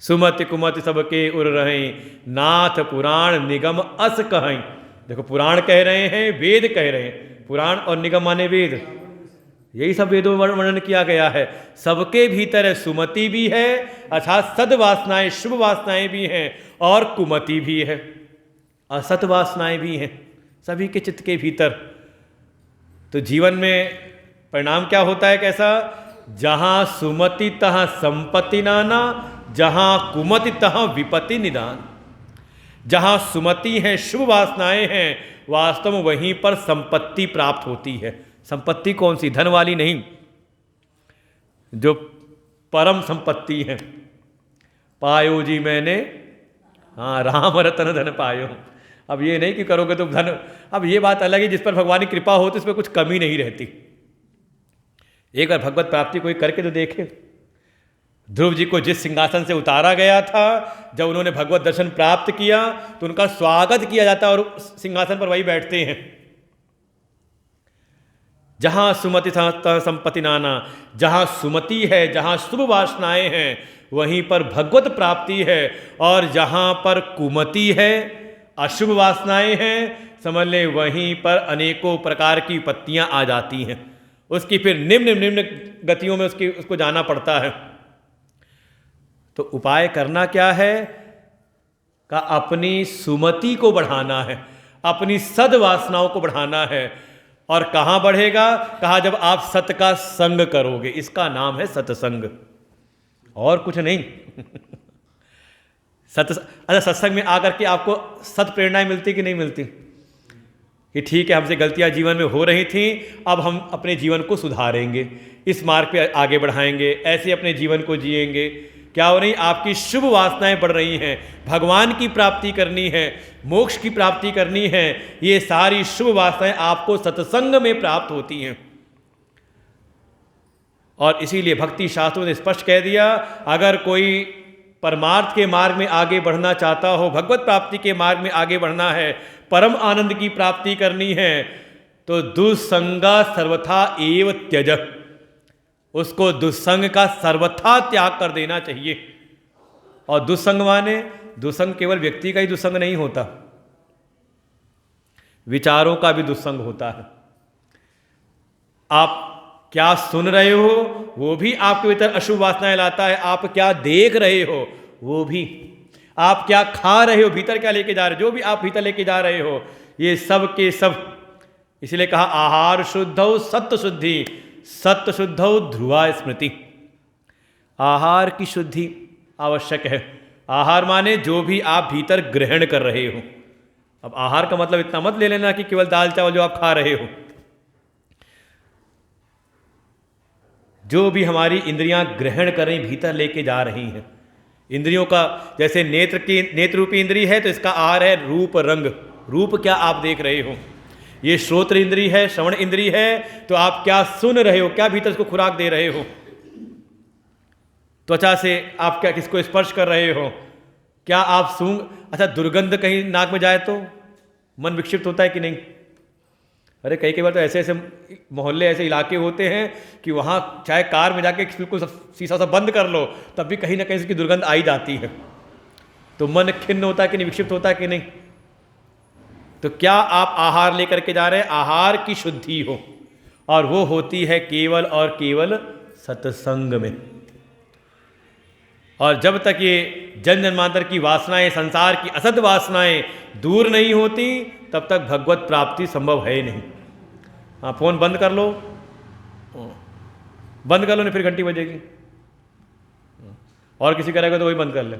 Speaker 1: सुमति कुमति सबके उर रहें, नाथ पुराण निगम अस कहें। देखो पुराण कह रहे हैं, वेद कह रहे हैं। पुराण और निगम माने वेद, यही सब वेदों में वर्णन किया गया है। सबके भीतर है, सुमति भी है अर्थात सद्वासनाएं शुभ वासनाएं भी हैं, और कुमति भी है असत वासनाएं भी हैं, सभी के चित्त के भीतर। तो जीवन में परिणाम क्या होता है? कैसा? जहाँ सुमति तहाँ संपत्ति नाना, जहाँ कुमति तहाँ विपत्ति निदान। जहाँ सुमति है, शुभ वासनाएं हैं, वास्तव में वहीं पर संपत्ति प्राप्त होती है। संपत्ति कौन सी? धन वाली नहीं, जो परम संपत्ति है। पायो जी मैंने, हाँ राम रतन धन पायो। अब ये नहीं कि करोगे तो धन, अब ये बात अलग है, जिस पर भगवान की कृपा हो तो इसमें कुछ कमी नहीं रहती। एक बार भगवत प्राप्ति कोई करके तो देखे। ध्रुव जी को जिस सिंहासन से उतारा गया था, जब उन्होंने भगवत दर्शन प्राप्त किया तो उनका स्वागत किया जाता है और सिंहासन पर वही बैठते हैं। जहाँ सुमति संपत्ति नाना, जहाँ सुमति है, जहाँ शुभ वासनाएं हैं, वहीं पर भगवत प्राप्ति है। और जहाँ पर कुमति है, अशुभ वासनाएं हैं, समझ लें वहीं पर अनेकों प्रकार की विपत्तियां आ जाती हैं। उसकी फिर निम्न निम्न गतियों में उसको जाना पड़ता है। तो उपाय करना क्या है? का अपनी सुमति को बढ़ाना है, अपनी सद्वासनाओं को बढ़ाना है। और कहाँ बढ़ेगा? कहा जब आप सत का संग करोगे, इसका नाम है सत्संग, और कुछ नहीं। अच्छा, सत्संग में आकर के आपको सत प्रेरणाएं मिलती कि नहीं मिलती? कि ठीक है, हमसे गलतियां जीवन में हो रही थी, अब हम अपने जीवन को सुधारेंगे, इस मार्ग पे आगे बढ़ाएंगे, ऐसे अपने जीवन को जिएंगे। क्या हो रही? आपकी शुभ वासनाएं बढ़ रही हैं, भगवान की प्राप्ति करनी है, मोक्ष की प्राप्ति करनी है। ये सारी शुभ वासनाएं आपको सत्संग में प्राप्त होती हैं। और इसीलिए भक्ति शास्त्रों ने स्पष्ट कह दिया, अगर कोई परमार्थ के मार्ग में आगे बढ़ना चाहता हो, भगवत प्राप्ति के मार्ग में आगे बढ़ना है, परम आनंद की प्राप्ति करनी है, तो दुस्संगा सर्वथा एव त्यज, उसको दुस्संग का सर्वथा त्याग कर देना चाहिए। और दुस्संग माने, दुस्संग केवल व्यक्ति का ही दुस्संग नहीं होता, विचारों का भी दुस्संग होता है। आप क्या सुन रहे हो वो भी आपके भीतर अशुभ वासनाएं लाता है, आप क्या देख रहे हो वो भी, आप क्या खा रहे हो, भीतर क्या लेके जा रहे हो, जो भी आप भीतर लेके जा रहे हो, ये सब के सब। इसलिए कहा आहार शुद्धौ सत्य शुद्धि, सत्य शुद्धौ ध्रुवा स्मृति। आहार की शुद्धि आवश्यक है। आहार माने जो भी आप भीतर ग्रहण कर रहे हो। अब आहार का मतलब इतना मत ले लेना कि केवल दाल चावल जो आप खा रहे हो। जो भी हमारी इंद्रियां ग्रहण कर रही, भीतर लेके जा रही हैं, इंद्रियों का, जैसे नेत्र रूपी इंद्री है तो इसका आहार है रूप रंग। रूप क्या आप देख रहे हो, ये श्रोत्र इंद्री है, श्रवण इंद्री है, तो आप क्या सुन रहे हो, क्या भीतर इसको खुराक दे रहे हो। त्वचा से आप क्या किसको स्पर्श कर रहे हो, क्या आप सूंघ, अच्छा दुर्गंध कहीं नाक में जाए तो मन विक्षिप्त होता है कि नहीं? अरे कई बार तो ऐसे ऐसे मोहल्ले, ऐसे इलाके होते हैं कि वहाँ चाहे कार में जाके बिल्कुल शीशा सब बंद कर लो, तब भी कहीं ना कहीं उसकी दुर्गंध आई जाती है। तो मन खिन्न होता है कि नहीं, विक्षिप्त होता है कि नहीं? तो क्या आप आहार लेकर के जा रहे हैं? आहार की शुद्धि हो, और वो होती है केवल और केवल सत्संग में। और जब तक ये जन्म जन्मांतर की वासनाएं, संसार की असत वासनाएं दूर नहीं होती, तब तक भगवत प्राप्ति संभव है ही नहीं। हाँ, फोन बंद कर लो, बंद कर लो, नहीं फिर घंटी बजेगी, और किसी करेगा तो वही बंद कर ले।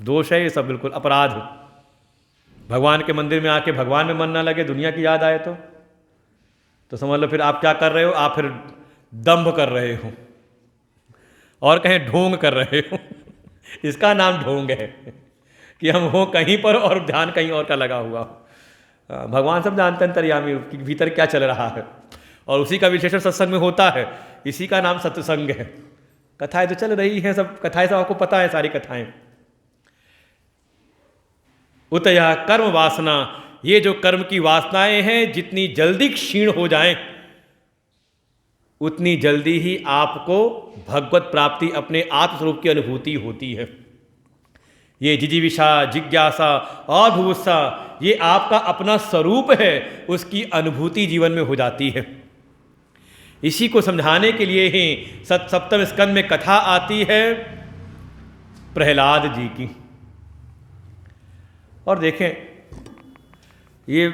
Speaker 1: दोष है ये सब, बिल्कुल अपराध। भगवान के मंदिर में आके भगवान में मन ना लगे, दुनिया की याद आए तो समझ लो फिर आप क्या कर रहे हो, आप फिर दंभ कर रहे हो, और कहें ढोंग कर रहे हो। इसका नाम ढोंग है कि हम हो कहीं पर और ध्यान कहीं और का लगा हुआ हो। भगवान सब जानते हैं अंतर्यामी कि भीतर क्या चल रहा है, और उसी का विशेषण सत्संग में होता है। इसी का नाम सत्संग है। कथाएं तो चल रही हैं, सब कथाएं सब आपको पता है, सारी कथाएं। उतया कर्म वासना, ये जो कर्म की वासनाएं हैं, जितनी जल्दी क्षीण हो जाएं, उतनी जल्दी ही आपको भगवत प्राप्ति, अपने आत्मस्वरूप की अनुभूति होती है। ये जिजीविषा, जिज्ञासा और भुभुत्सा, ये आपका अपना स्वरूप है, उसकी अनुभूति जीवन में हो जाती है। इसी को समझाने के लिए ही सप्तम स्कंद में कथा आती है प्रहलाद जी की। और देखें, ये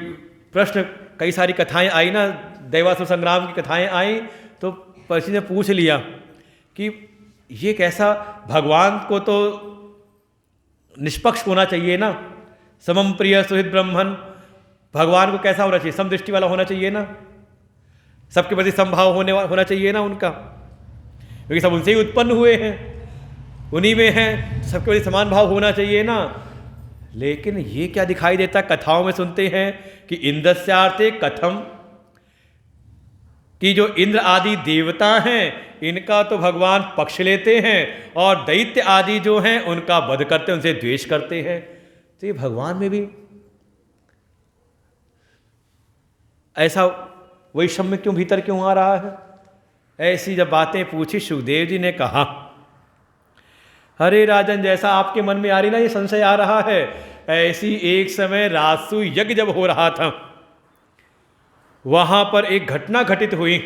Speaker 1: प्रश्न, कई सारी कथाएं आई ना, दैवासुर संग्राम की कथाएं आई, तो परीक्षित ने पूछ लिया कि ये कैसा, भगवान को तो निष्पक्ष होना चाहिए ना, समम प्रिय सुहृद ब्रह्मन, भगवान को कैसा होना चाहिए, समदृष्टि वाला होना चाहिए ना, सबके प्रति समभाव होना चाहिए ना उनका, क्योंकि सब उनसे ही उत्पन्न हुए हैं, उन्हीं में हैं, सबके प्रति समान भाव होना चाहिए ना। लेकिन ये क्या दिखाई देता, कथाओं में सुनते हैं कि इंद्रस्यार्थे कथम, कि जो इंद्र आदि देवता हैं, इनका तो भगवान पक्ष लेते हैं, और दैत्य आदि जो हैं उनका वध करते हैं, उनसे द्वेष करते हैं। तो ये भगवान में भी ऐसा वैषम्य क्यों भीतर क्यों आ रहा है? ऐसी जब बातें पूछी, सुखदेव जी ने कहा, अरे राजन, जैसा आपके मन में आ रही ना ये संशय आ रहा है, ऐसी एक समय राजसू यज्ञ जब हो रहा था, वहां पर एक घटना घटित हुई।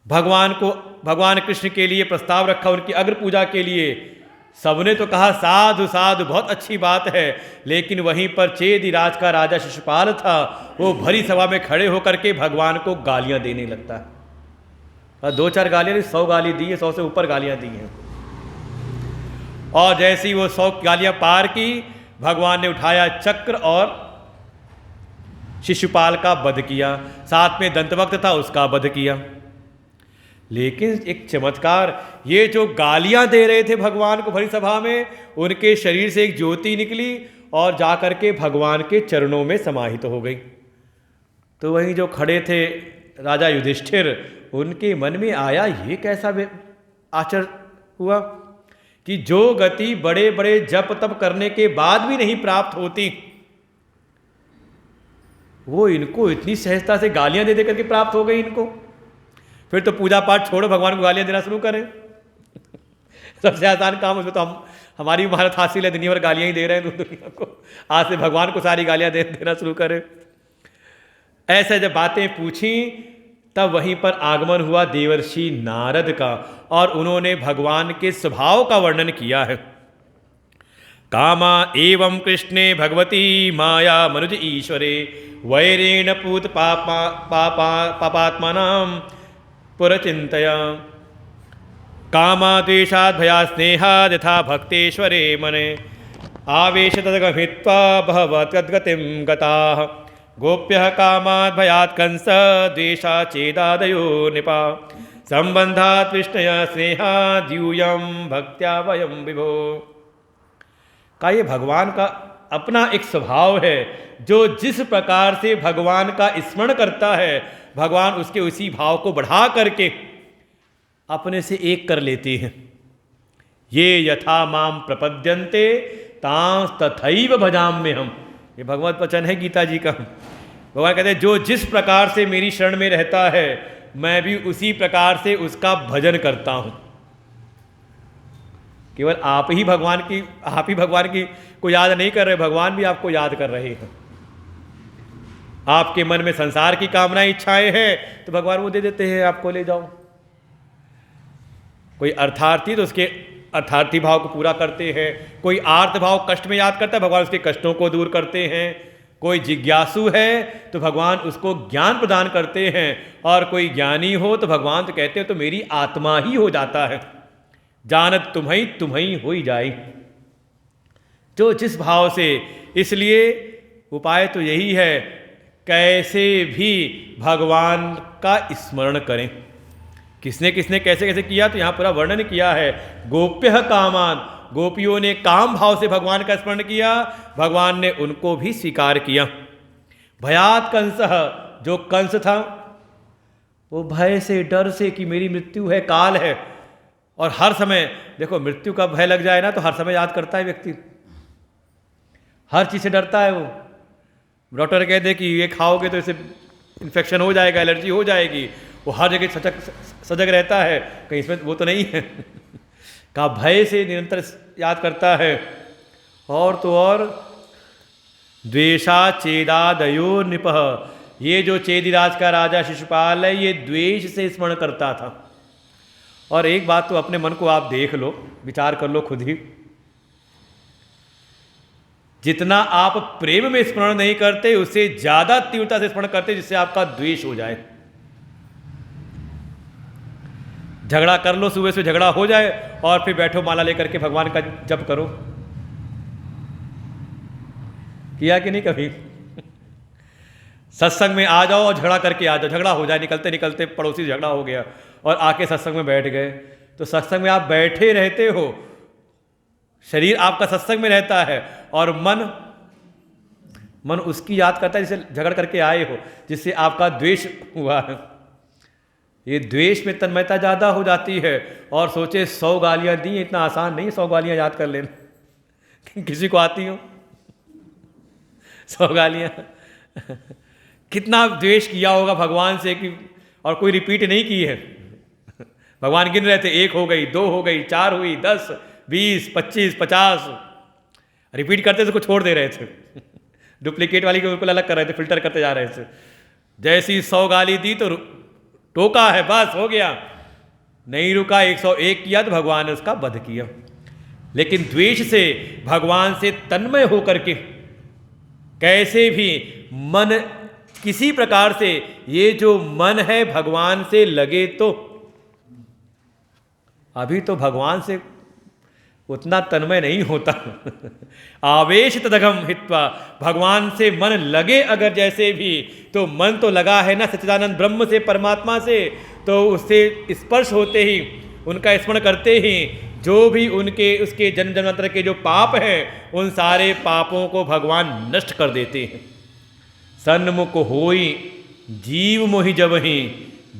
Speaker 1: भगवान कृष्ण के लिए प्रस्ताव रखा, उनकी अग्र पूजा के लिए। सबने तो कहा साधु साधु, बहुत अच्छी बात है, लेकिन वहीं पर चेदिराज का राजा शिशुपाल था, वो भरी सभा में खड़े होकर के भगवान को गालियां देने लगता है। और 2-4 गालियां नहीं, 100 गाली दी है, 100 से ऊपर गालियां दी हैं। और जैसी वो 100 गालियां पार की, भगवान ने उठाया चक्र और शिशुपाल का वध किया, साथ में दंतवक्त था उसका वध किया। लेकिन एक चमत्कार, ये जो गालियां दे रहे थे भगवान को भरी सभा में, उनके शरीर से एक ज्योति निकली और जाकर के भगवान के चरणों में समाहित हो गई। तो वहीं जो खड़े थे राजा युधिष्ठिर, उनके मन में आया ये कैसा आचरण हुआ कि जो गति बड़े बड़े जप तप करने के बाद भी नहीं प्राप्त होती, वो इनको इतनी सहजता से गालियां दे दे करके प्राप्त हो गई इनको। फिर तो पूजा पाठ छोड़ो, भगवान को गालियां देना शुरू करें। सबसे आसान काम, उसमें तो हमारी महारत हासिल है, दुनिया भर गालियां ही दे रहे हैं दुनिया को। आज से भगवान को सारी गालियां देना शुरू करें। ऐसे जब बातें पूछी, तब वहीं पर आगमन हुआ देवर्षि नारद का, और उन्होंने भगवान के स्वभाव का वर्णन किया है। कामा एवं कृष्णे भगवती माया मनुज ईश्वरे, वैरेण पूत पापात्मनां पुरचिंतया, कामा द्वेषाद् भयात् स्नेहाद् यथा भक्तेश्वरे मने, आवेश तद्गमित्वा भवत् गतिं गताः, गोप्यः कामाद् भयात् कंस द्वेषात् चेदादयो निपा, संबंधात् विष्णया स्नेहाद् यूयं भक्त्या वयं विभो। का ये भगवान का अपना एक स्वभाव है, जो जिस प्रकार से भगवान का स्मरण करता है, भगवान उसके उसी भाव को बढ़ा करके अपने से एक कर लेते हैं। ये यथा माम प्रपद्यन्ते तांस तथैव भजाम्य हम, ये भगवत वचन है गीता जी का। भगवान कहते हैं जो जिस प्रकार से मेरी शरण में रहता है, मैं भी उसी प्रकार से उसका भजन करता हूँ। केवल आप ही भगवान की को याद नहीं कर रहे, भगवान भी आपको याद कर रहे हैं। आपके मन में संसार की कामनाएं इच्छाएं हैं तो भगवान वो दे देते हैं, आपको ले जाओ। कोई अर्थार्थी तो उसके अर्थार्थी भाव को पूरा करते हैं, कोई आर्त भाव कष्ट में याद करता है, भगवान उसके कष्टों को दूर करते हैं। कोई जिज्ञासु है तो भगवान उसको ज्ञान प्रदान करते हैं, और कोई ज्ञानी हो तो भगवान तो कहते हैं तो मेरी आत्मा ही हो जाता है, जानत तुम्हें हो ही जाए, जो जिस भाव से। इसलिए उपाय तो यही है, कैसे भी भगवान का स्मरण करें। किसने किसने कैसे कैसे किया, तो यहाँ पूरा वर्णन किया है। गोप्य कामान, गोपियों ने काम भाव से भगवान का स्मरण किया, भगवान ने उनको भी स्वीकार किया। भयात कंस, जो कंस था वो भय से डर से कि मेरी मृत्यु है, काल है, और हर समय देखो मृत्यु का भय लग जाए ना तो हर समय याद करता है व्यक्ति, हर चीज़ से डरता है वो। डॉक्टर कहते कि ये खाओगे तो इसे इन्फेक्शन हो जाएगा, एलर्जी हो जाएगी, वो हर जगह सजग रहता है, कहीं इसमें वो तो नहीं है। का भय से निरंतर याद करता है। और तो और द्वेषा चेदादयो निपह, ये जो चेदिराज का राजा शिशुपाल है, ये द्वेष से स्मरण करता था। और एक बात तो अपने मन को आप देख लो, विचार कर लो खुद ही, जितना आप प्रेम में स्मरण नहीं करते, उससे ज्यादा तीव्रता से स्मरण करते, जिससे आपका द्वेष हो जाए। झगड़ा कर लो, सुबह से झगड़ा हो जाए और फिर बैठो माला लेकर के भगवान का जप करो। किया कि नहीं कभी? सत्संग में आ जाओ और झगड़ा करके आ जाओ, झगड़ा हो जाए, निकलते निकलते पड़ोसी से झगड़ा हो गया और आके सत्संग में बैठ गए, तो सत्संग में आप बैठे रहते हो, शरीर आपका सत्संग में रहता है और मन उसकी याद करता है जिसे झगड़ करके आए हो, जिससे आपका द्वेष हुआ है। ये द्वेष में तन्मयता ज़्यादा हो जाती है। और सोचे 100 गालियाँ दी, इतना आसान नहीं 100 गालियाँ याद कर लेना। किसी को आती हो? 100 गालियाँ। कितना द्वेष किया होगा भगवान से कि, और कोई रिपीट नहीं की है। भगवान गिन रहे थे, 1 हो गई, 2 हो गई, 4 हुई, 10, 20, 25, 50, रिपीट करते थे, उसको छोड़ दे रहे थे। डुप्लीकेट वाली को बिल्कुल अलग कर रहे थे, फिल्टर करते जा रहे थे। जैसी 100 गाली दी तो टोका है, बस हो गया। नहीं रुका, 101 किया तो भगवान ने उसका वध किया। लेकिन द्वेष से भगवान से तन्मय होकर के कैसे भी मन किसी प्रकार से, ये जो मन है भगवान से लगे तो, अभी तो भगवान से उतना तन्मय नहीं होता। आवेश तदघम हित्वा, भगवान से मन लगे अगर जैसे भी, तो मन तो लगा है ना सच्चिदानंद ब्रह्म से, परमात्मा से, तो उससे स्पर्श होते ही, उनका स्मरण करते ही जो भी उनके उसके जन्म जन्मांतर के जो पाप हैं, उन सारे पापों को भगवान नष्ट कर देते हैं। सन्मुख होई जीव मोहि जबहि,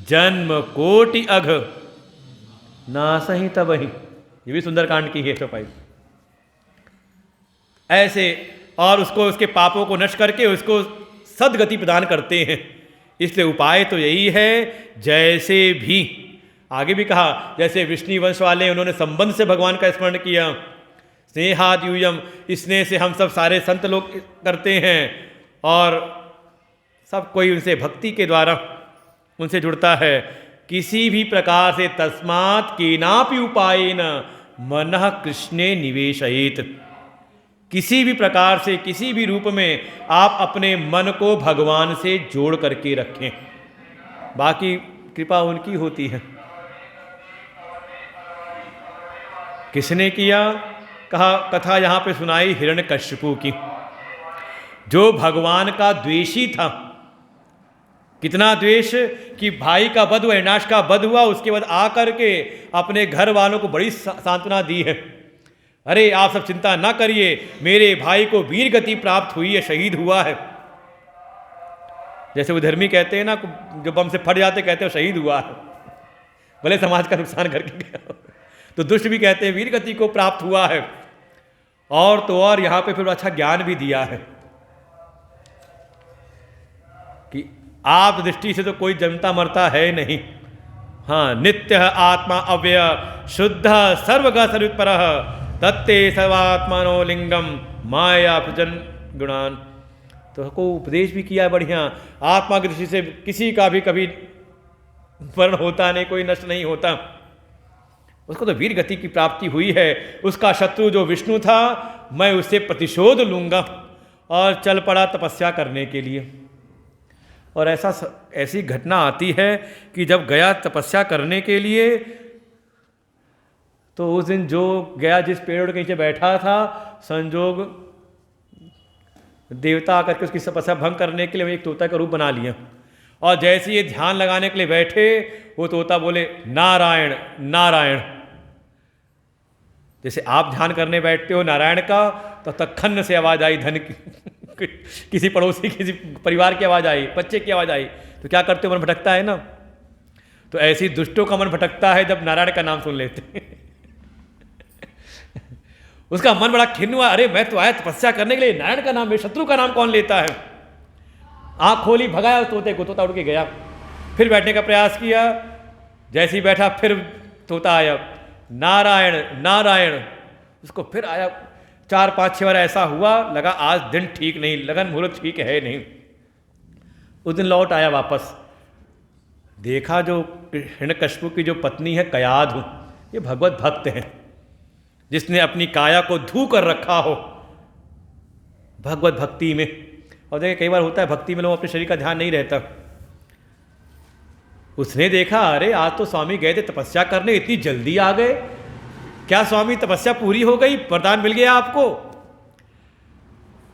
Speaker 1: जन्म कोटि अघ नासहि तबहि। ये भी सुंदरकांड की है चौपाई। ऐसे और उसको, उसके पापों को नष्ट करके उसको सद्गति प्रदान करते हैं। इसलिए उपाय तो यही है, जैसे भी आगे भी कहा, जैसे विष्णु वंश वाले, उन्होंने संबंध से भगवान का स्मरण किया। स्नेहाद यूयम, स्नेह से हम सब सारे संत लोग करते हैं, और सब कोई उनसे भक्ति के द्वारा उनसे जुड़ता है। किसी भी प्रकार से तस्मात् केनापि उपायेन मनः कृष्णे निवेशयेत्, किसी भी प्रकार से किसी भी रूप में आप अपने मन को भगवान से जोड़ करके रखें। बाकी कृपा उनकी होती है। किसने किया? कहा, कथा यहाँ पे सुनाई हिरण्यकश्यपु की, जो भगवान का द्वेषी था। कितना द्वेष कि भाई का वध हुआ, हिरण्याक्ष का वध हुआ, उसके बाद आकर के अपने घर वालों को बड़ी सांत्वना दी है। अरे आप सब चिंता ना करिए, मेरे भाई को वीर गति प्राप्त हुई है, शहीद हुआ है। जैसे वो धर्मी कहते हैं ना, जो बम से फट जाते कहते हैं शहीद हुआ है, भले समाज का नुकसान करके गया। तो दुष्ट भी कहते हैं वीर गति को प्राप्त हुआ है। और तो और यहाँ पे फिर अच्छा ज्ञान भी दिया है कि आप दृष्टि से तो कोई जन्मता मरता है नहीं। हाँ, नित्य आत्मा अव्यय शुद्ध सर्वगा सर्वपर तत्ते सर्वात्मानो लिंगम माया प्रजन गुणान। तो हमको उपदेश भी किया है बढ़िया। आत्मा की दृष्टि से किसी का भी कभी मरण होता नहीं, कोई नष्ट नहीं होता। उसको तो वीर गति की प्राप्ति हुई है। उसका शत्रु जो विष्णु था, मैं उससे प्रतिशोध लूँगा, और चल पड़ा तपस्या करने के लिए। और ऐसी घटना आती है कि जब गया तपस्या करने के लिए, तो उस दिन जो गया जिस पेड़ के नीचे बैठा था, संजोग देवता आकर के उसकी तपस्या भंग करने के लिए एक तोता का रूप बना लिया। और जैसे ये ध्यान लगाने के लिए बैठे, वो तोता बोले नारायण नारायण। जैसे आप ध्यान करने बैठते हो नारायण का, तो तखन्न से आवाज़ आई, धन की किसी पड़ोसी किसी परिवार की आवाज़ आई, बच्चे की आवाज़ आई, तो क्या करते हो? मन भटकता है ना। तो ऐसी दुष्टों का मन भटकता है जब नारायण का नाम सुन लेते हैं। उसका मन बड़ा खिन्न हुआ, अरे मैं तो आया तपस्या करने के लिए, नारायण का नाम, मेरे शत्रु का नाम कौन लेता है? आँख खोली, भगाया तोते को, तोता उड़ के गया। फिर बैठने का प्रयास किया, जैसे ही बैठा फिर तोता आया, नारायण नारायण। उसको फिर आया, 4-5-6 बार ऐसा हुआ, लगा आज दिन ठीक नहीं, लगन मुहूर्त ठीक है नहीं। उस दिन लौट आया वापस, देखा जो हिरण्यकश्यपु की जो पत्नी है कयाधु, ये भगवत भक्त हैं, जिसने अपनी काया को धू कर रखा हो भगवत भक्ति में। और देखिए कई बार होता है भक्ति में लोग अपने शरीर का ध्यान नहीं रहता। उसने देखा, अरे आज तो स्वामी गए थे तपस्या करने, इतनी जल्दी आ गए, क्या स्वामी तपस्या पूरी हो गई, वरदान मिल गया आपको?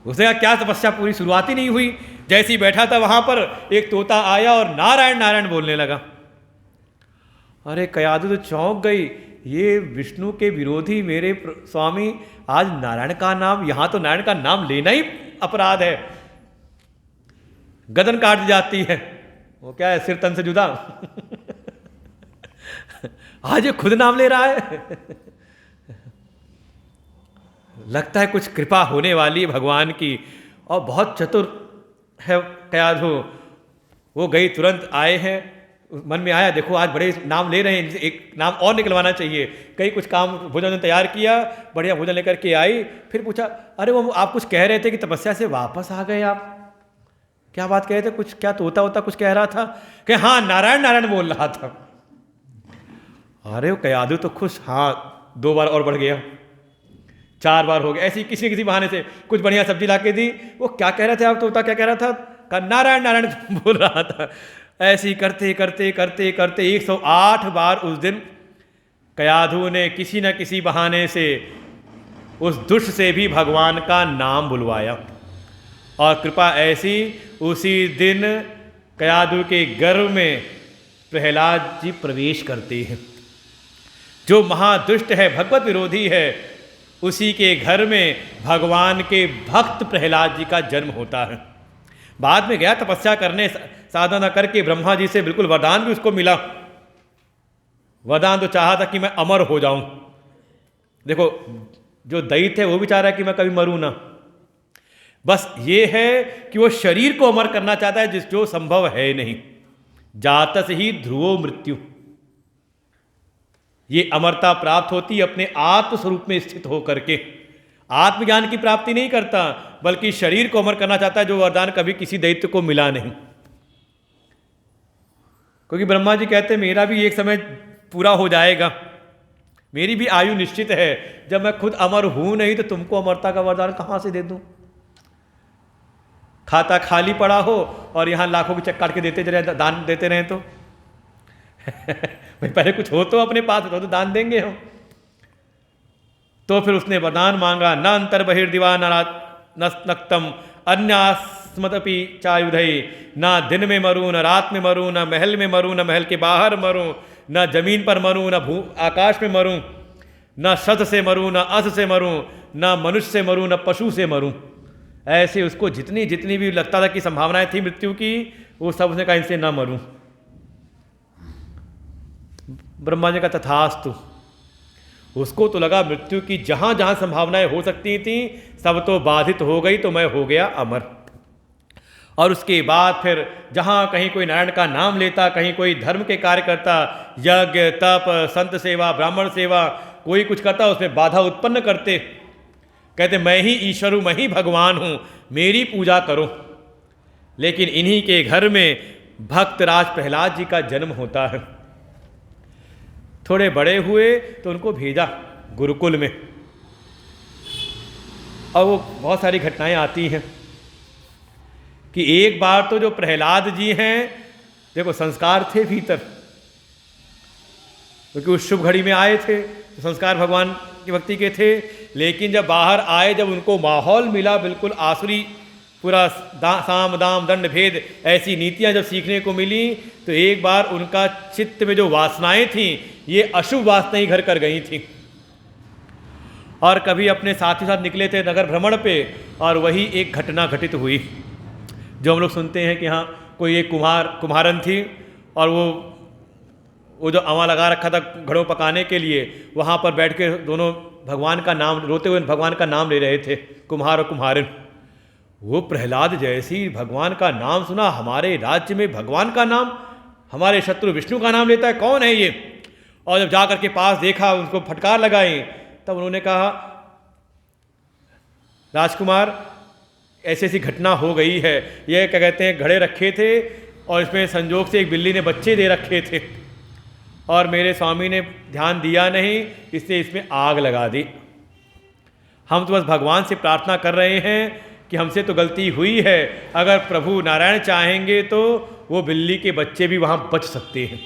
Speaker 1: उसने कहा क्या तपस्या पूरी, शुरुआत ही नहीं हुई। जैसे ही बैठा था वहां पर एक तोता आया और नारायण नारायण बोलने लगा। अरे कयाधु तो चौंक गई, ये विष्णु के विरोधी मेरे स्वामी आज नारायण का नाम, यहां तो नारायण का नाम लेना ही अपराध है, गर्दन काट दी जाती है। वो क्या है, सिर तन से जुदा। आज ये खुद नाम ले रहा है। लगता है कुछ कृपा होने वाली है भगवान की। और बहुत चतुर है कयाधु। वो गई, तुरंत आए हैं, मन में आया देखो आज बड़े नाम ले रहे हैं, एक नाम और निकलवाना चाहिए। कई कुछ काम भोजन तैयार किया, बढ़िया भोजन लेकर के आई। फिर पूछा, अरे वो आप कुछ कह रहे थे कि तपस्या से वापस आ गए आप, क्या बात कह रहे थे? कुछ क्या तोता होता कुछ कह रहा था कि हाँ नारायण नारायण बोल रहा था। अरे वो कयाधु तो खुश, हाँ 2 बार और बढ़ गया, 4 बार हो गया। ऐसी किसी किसी बहाने से कुछ बढ़िया सब्जी ला के दी। वो क्या कह रहे थे आप, तोता क्या कह रहा था? कहा नारायण नारायण बोल रहा था। ऐसे ही करते करते करते करते 108 बार उस दिन कयाधु ने किसी न किसी बहाने से उस दुष्ट से भी भगवान का नाम बुलवाया। और कृपा ऐसी, उसी दिन कयाधु के गर्भ में प्रहलाद जी प्रवेश करते हैं। जो महादुष्ट है, भगवत विरोधी है, उसी के घर में भगवान के भक्त प्रहलाद जी का जन्म होता है। बाद में गया तपस्या करने, साधना करके ब्रह्मा जी से बिल्कुल वरदान भी उसको मिला। वरदान तो चाहा था कि मैं अमर हो जाऊं। देखो जो दैत्य है वो भी चाह रहा है कि मैं कभी मरूं ना, बस ये है कि वो शरीर को अमर करना चाहता है, जो संभव है नहीं। जातस ही ध्रुवो मृत्यु, ये अमरता प्राप्त होती अपने आत्म स्वरूप में स्थित होकर के। आत्मज्ञान की प्राप्ति नहीं करता, बल्कि शरीर को अमर करना चाहता है, जो वरदान कभी किसी दैत्य को मिला नहीं। क्योंकि ब्रह्मा जी कहते हैं मेरा भी एक समय पूरा हो जाएगा, मेरी भी आयु निश्चित है। जब मैं खुद अमर हूं नहीं तो तुमको अमरता का वरदान कहां से दे दूं? खाता खाली पड़ा हो और यहां लाखों की चेक काट के देते रहे, दान देते रहे तो भाई पहले कुछ हो तो अपने पास तो दान देंगे हम। तो फिर उसने वरदान मांगा, न अंतर बहिर्दिवा न नक्तम अन्यास्मदपि चायुधय, ना दिन में मरूं न रात में मरूं, न महल में मरूं न महल के बाहर मरूं, न जमीन पर मरूं न आकाश में मरूं, न शत से मरूं न अस से मरूं, न मनुष्य से मरूं न पशु से मरूं। ऐसे उसको जितनी जितनी भी लगता था कि संभावनाएं थी मृत्यु की, वो सब उसने कहा इनसे ना मरूं। ब्रह्मा जी का तथास्तु। उसको तो लगा मृत्यु की जहां जहां संभावनाएं हो सकती थी सब तो बाधित हो गई, तो मैं हो गया अमर। और उसके बाद फिर जहाँ कहीं कोई नारायण का नाम लेता, कहीं कोई धर्म के कार्य करता, यज्ञ तप संत सेवा ब्राह्मण सेवा कोई कुछ करता, उसमें बाधा उत्पन्न करते। कहते मैं ही ईश्वर हूँ, मैं ही भगवान हूँ, मेरी पूजा करो। लेकिन इन्हीं के घर में भक्तराज प्रहलाद जी का जन्म होता है। थोड़े बड़े हुए तो उनको भेजा गुरुकुल में, और वो बहुत सारी घटनाएं आती हैं कि एक बार तो जो प्रहलाद जी हैं, देखो संस्कार थे भीतर, क्योंकि उस शुभ घड़ी में आए थे तो संस्कार भगवान की भक्ति के थे। लेकिन जब बाहर आए, जब उनको माहौल मिला बिल्कुल आसुरी, पूरा साम दाम दंड भेद ऐसी नीतियां जब सीखने को मिली, तो एक बार उनका चित्त में जो वासनाएं थीं, ये अशुभ वासनाएं घर कर गई थीं। और कभी अपने साथी साथ निकले थे नगर भ्रमण पे, और वही एक घटना घटित हुई जो हम लोग सुनते हैं कि हाँ कोई एक कुम्हारन थी, और वो जो अवां लगा रखा था घड़ों पकाने के लिए, वहाँ पर बैठ के दोनों भगवान का नाम, रोते हुए भगवान का नाम ले रहे थे, कुम्हार और कुम्हारिन। वो प्रहलाद जैसी भगवान का नाम सुना, हमारे राज्य में भगवान का नाम, हमारे शत्रु विष्णु का नाम लेता है, कौन है ये? और जब जाकर के पास देखा, उनको फटकार लगाई, तब उन्होंने कहा राजकुमार ऐसी ऐसी घटना हो गई है। ये क्या कहते हैं, घड़े रखे थे और इसमें संजोग से एक बिल्ली ने बच्चे दे रखे थे, और मेरे स्वामी ने ध्यान दिया नहीं, इसलिए इसमें आग लगा दी। हम तो बस भगवान से प्रार्थना कर रहे हैं कि हमसे तो गलती हुई है, अगर प्रभु नारायण चाहेंगे तो वो बिल्ली के बच्चे भी वहाँ बच सकते हैं।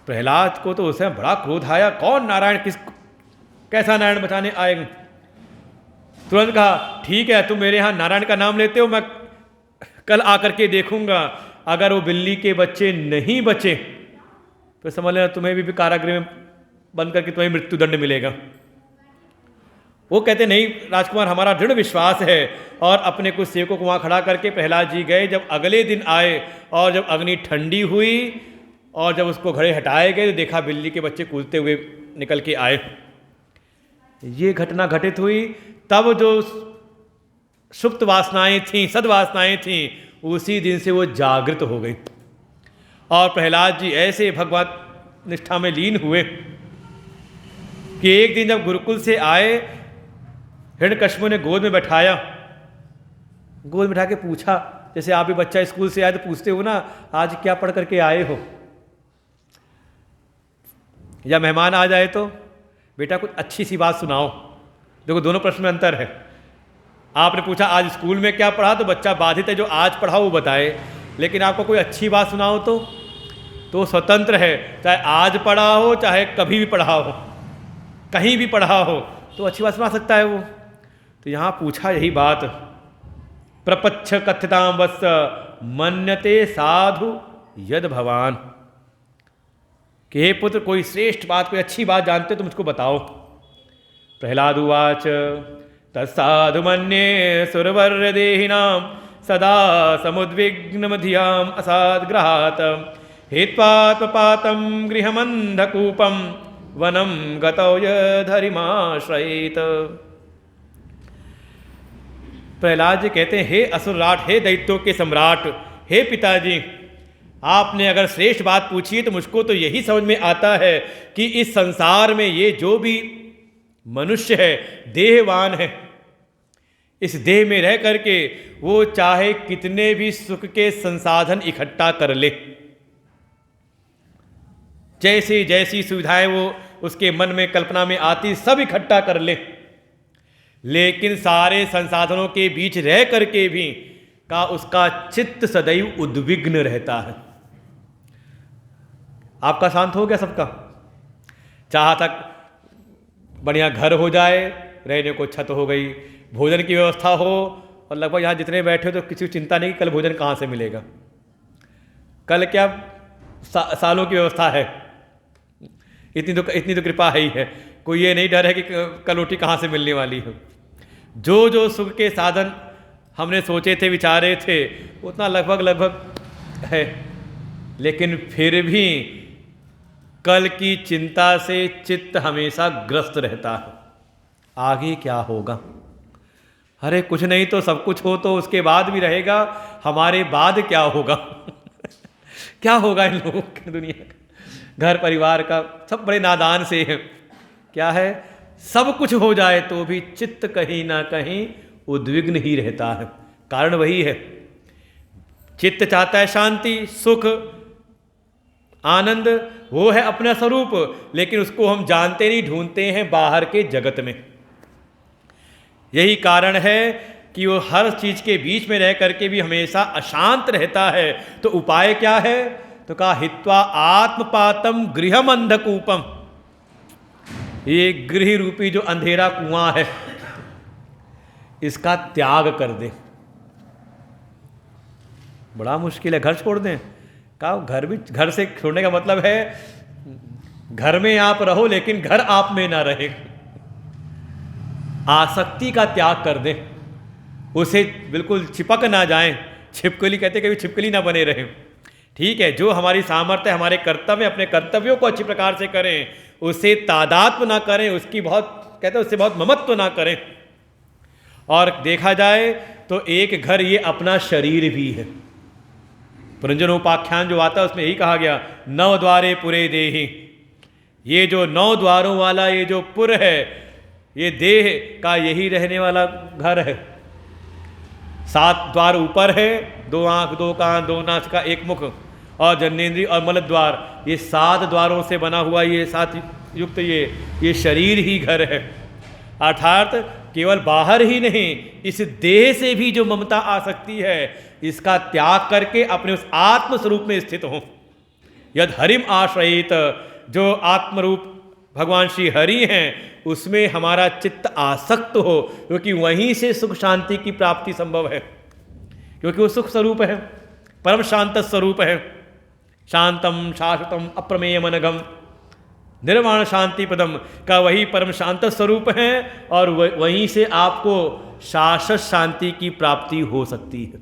Speaker 1: प्रहलाद को तो उस समय बड़ा क्रोध आया, कौन नारायण, कैसा नारायण बचाने आएगा। तुरंत कहा ठीक है, तुम मेरे यहाँ नारायण का नाम लेते हो, मैं कल आकर के देखूंगा, अगर वो बिल्ली के बच्चे नहीं बचे तो समझ लेना तुम्हें भी कारागृह में बंद करके तुम्हें मृत्युदंड मिलेगा। वो कहते नहीं राजकुमार, हमारा दृढ़ विश्वास है। और अपने कुछ सेवकों को वहाँ खड़ा करके प्रहलाद जी गए। जब अगले दिन आए और जब अग्नि ठंडी हुई और जब उसको घड़े हटाए गए, तो देखा बिल्ली के बच्चे कूदते हुए निकल के आए। ये घटना घटित हुई। तब जो सुप्त वासनाएं थीं, सद्वासनाएं थीं, उसी दिन से वो जागृत हो गई। और प्रहलाद जी ऐसे भगवत निष्ठा में लीन हुए कि एक दिन जब गुरुकुल से आए, हिरण्यकश्यप ने गोद में बैठाया, गोद में बैठा के पूछा, जैसे आप भी बच्चा स्कूल से आए तो पूछते हो ना, आज क्या पढ़ करके आए हो, या मेहमान आ जाए तो बेटा कुछ अच्छी सी बात सुनाओ। देखो दोनों प्रश्न में अंतर है। आपने पूछा आज स्कूल में क्या पढ़ा, तो बच्चा बाधित है जो आज पढ़ा वो बताए, लेकिन आपको कोई अच्छी बात सुनाओ तो स्वतंत्र है, चाहे आज पढ़ा हो चाहे कभी भी पढ़ा हो, कहीं भी पढ़ा हो तो अच्छी बात सुना सकता है वो। तो यहाँ पूछा यही बात, प्रपच्छ कथ्यताम वत्स मन्यते साधु यद भवान, कि हे पुत्र कोई श्रेष्ठ बात, कोई अच्छी बात जानते हो तो मुझको बताओ। प्रहलाद उवाच तत्साधु मन्ये सुरवर्य देहिनां सदा समुद्विग्नमधियाम् असाद्ग्रहात् हेत्वात्मपातं गृहमन्धकूपं वनं गतौ यधरिमाश्रयेत। प्रहलाद जी कहते हैं, हे असुरराट, हे दैत्यों के सम्राट, हे पिताजी, आपने अगर श्रेष्ठ बात पूछी है तो मुझको तो यही समझ में आता है कि इस संसार में ये जो भी मनुष्य है देहवान है, इस देह में रह करके वो चाहे कितने भी सुख के संसाधन इकट्ठा कर ले, जैसी जैसी सुविधाएं वो उसके मन में कल्पना में आती सब इकट्ठा कर ले, लेकिन सारे संसाधनों के बीच रह करके भी का उसका चित्त सदैव उद्विग्न रहता है। आपका शांत हो गया सबका, चाह तक बढ़िया घर हो जाए, रहने को छत हो गई, भोजन की व्यवस्था हो, और लगभग यहाँ जितने बैठे हो तो किसी को चिंता नहीं कि कल भोजन कहाँ से मिलेगा, कल क्या सालों की व्यवस्था है, इतनी तो कृपा है ही है, कोई ये नहीं डर है कि कल रोटी कहाँ से मिलने वाली हो। जो जो सुख के साधन हमने सोचे थे, विचारे थे, उतना लगभग है, लेकिन फिर भी कल की चिंता से चित्त हमेशा ग्रस्त रहता है, आगे क्या होगा। अरे कुछ नहीं तो सब कुछ हो तो उसके बाद भी रहेगा, हमारे बाद क्या होगा क्या होगा इन लोगों की, दुनिया का, घर परिवार का, सब बड़े नादान से हैं। क्या है, सब कुछ हो जाए तो भी चित्त कहीं ना कहीं उद्विग्न ही रहता है। कारण वही है, चित्त चाहता है शांति, सुख, आनंद, वो है अपना स्वरूप, लेकिन उसको हम जानते नहीं, ढूंढते हैं बाहर के जगत में। यही कारण है कि वो हर चीज के बीच में रह करके भी हमेशा अशांत रहता है। तो उपाय क्या है, तो कहा हित्वा आत्मपातम गृहम अंधकूपम, ये गृह रूपी जो अंधेरा कुआं है इसका त्याग कर दे। बड़ा मुश्किल है, घर छोड़ दें, कहा घर से छोड़ने का मतलब है घर में आप रहो लेकिन घर आप में ना रहे। आसक्ति का त्याग कर दें, उसे बिल्कुल चिपक ना जाएं, छिपकली कहते कभी छिपकली ना बने रहें। ठीक है, जो हमारी सामर्थ्य, हमारे कर्तव्य, अपने कर्तव्यों को अच्छी प्रकार से करें, उसे तादात्म्य ना करें, उसकी बहुत कहते हैं उससे बहुत ममत्व ना करें। और देखा जाए तो एक घर ये अपना शरीर भी है। पुरंजनोपाख्यान जो आता है उसमें यही कहा गया, 9 द्वारे पुरे देहि, ये जो 9 द्वारों वाला ये जो पुर है, ये देह का यही रहने वाला घर है। 7 द्वार ऊपर है, 2 आंख, 2 कान, 2 नासिका, 1 मुख, और जननेन्द्रिय और मल द्वार, ये 7 द्वारों से बना हुआ ये 7 युक्त ये शरीर ही घर है। अर्थात केवल बाहर ही नहीं, इस देह से भी जो ममता आ सकती है, इसका त्याग करके अपने उस आत्म स्वरूप में स्थित हो। यद हरिम आश्रयित, जो आत्मरूप भगवान श्री हरि हैं, उसमें हमारा चित्त आसक्त हो, क्योंकि वहीं से सुख शांति की प्राप्ति संभव है, क्योंकि वो सुख स्वरूप है, परम शांत स्वरूप है। शांतम शाश्वतम अप्रमेयम अनघम निर्वाण शांति पदम का वही परम शांत स्वरूप है, और वहीं से आपको शाश्वत शांति की प्राप्ति हो सकती है।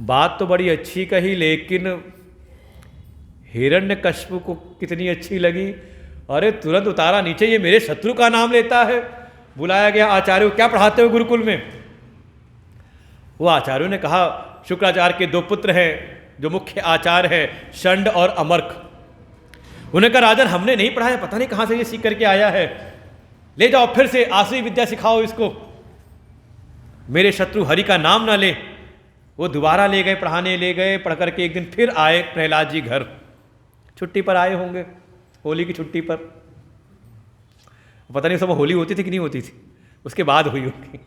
Speaker 1: बात तो बड़ी अच्छी कही, लेकिन हिरण्यकश्यप को कितनी अच्छी लगी। अरे तुरंत उतारा नीचे, ये मेरे शत्रु का नाम लेता है। बुलाया गया, आचार्य क्या पढ़ाते हो गुरुकुल में? वो आचार्यों ने कहा, शुक्राचार्य के 2 पुत्र हैं जो मुख्य आचार्य हैं, षंड और अमर्क। उन्होंने कहा, राजन हमने नहीं पढ़ा है, पता नहीं कहाँ से ये सीख करके आया है, ले जाओ फिर से आसुरी विद्या सिखाओ इसको, मेरे शत्रु हरि का नाम ना ले। वो दोबारा ले गए, पढ़ाने ले गए, पढ़ करके एक दिन फिर आए प्रहलाद जी घर, छुट्टी पर आए होंगे, होली की छुट्टी पर, पता नहीं सब होली होती थी कि नहीं होती थी, उसके बाद हुई होगी।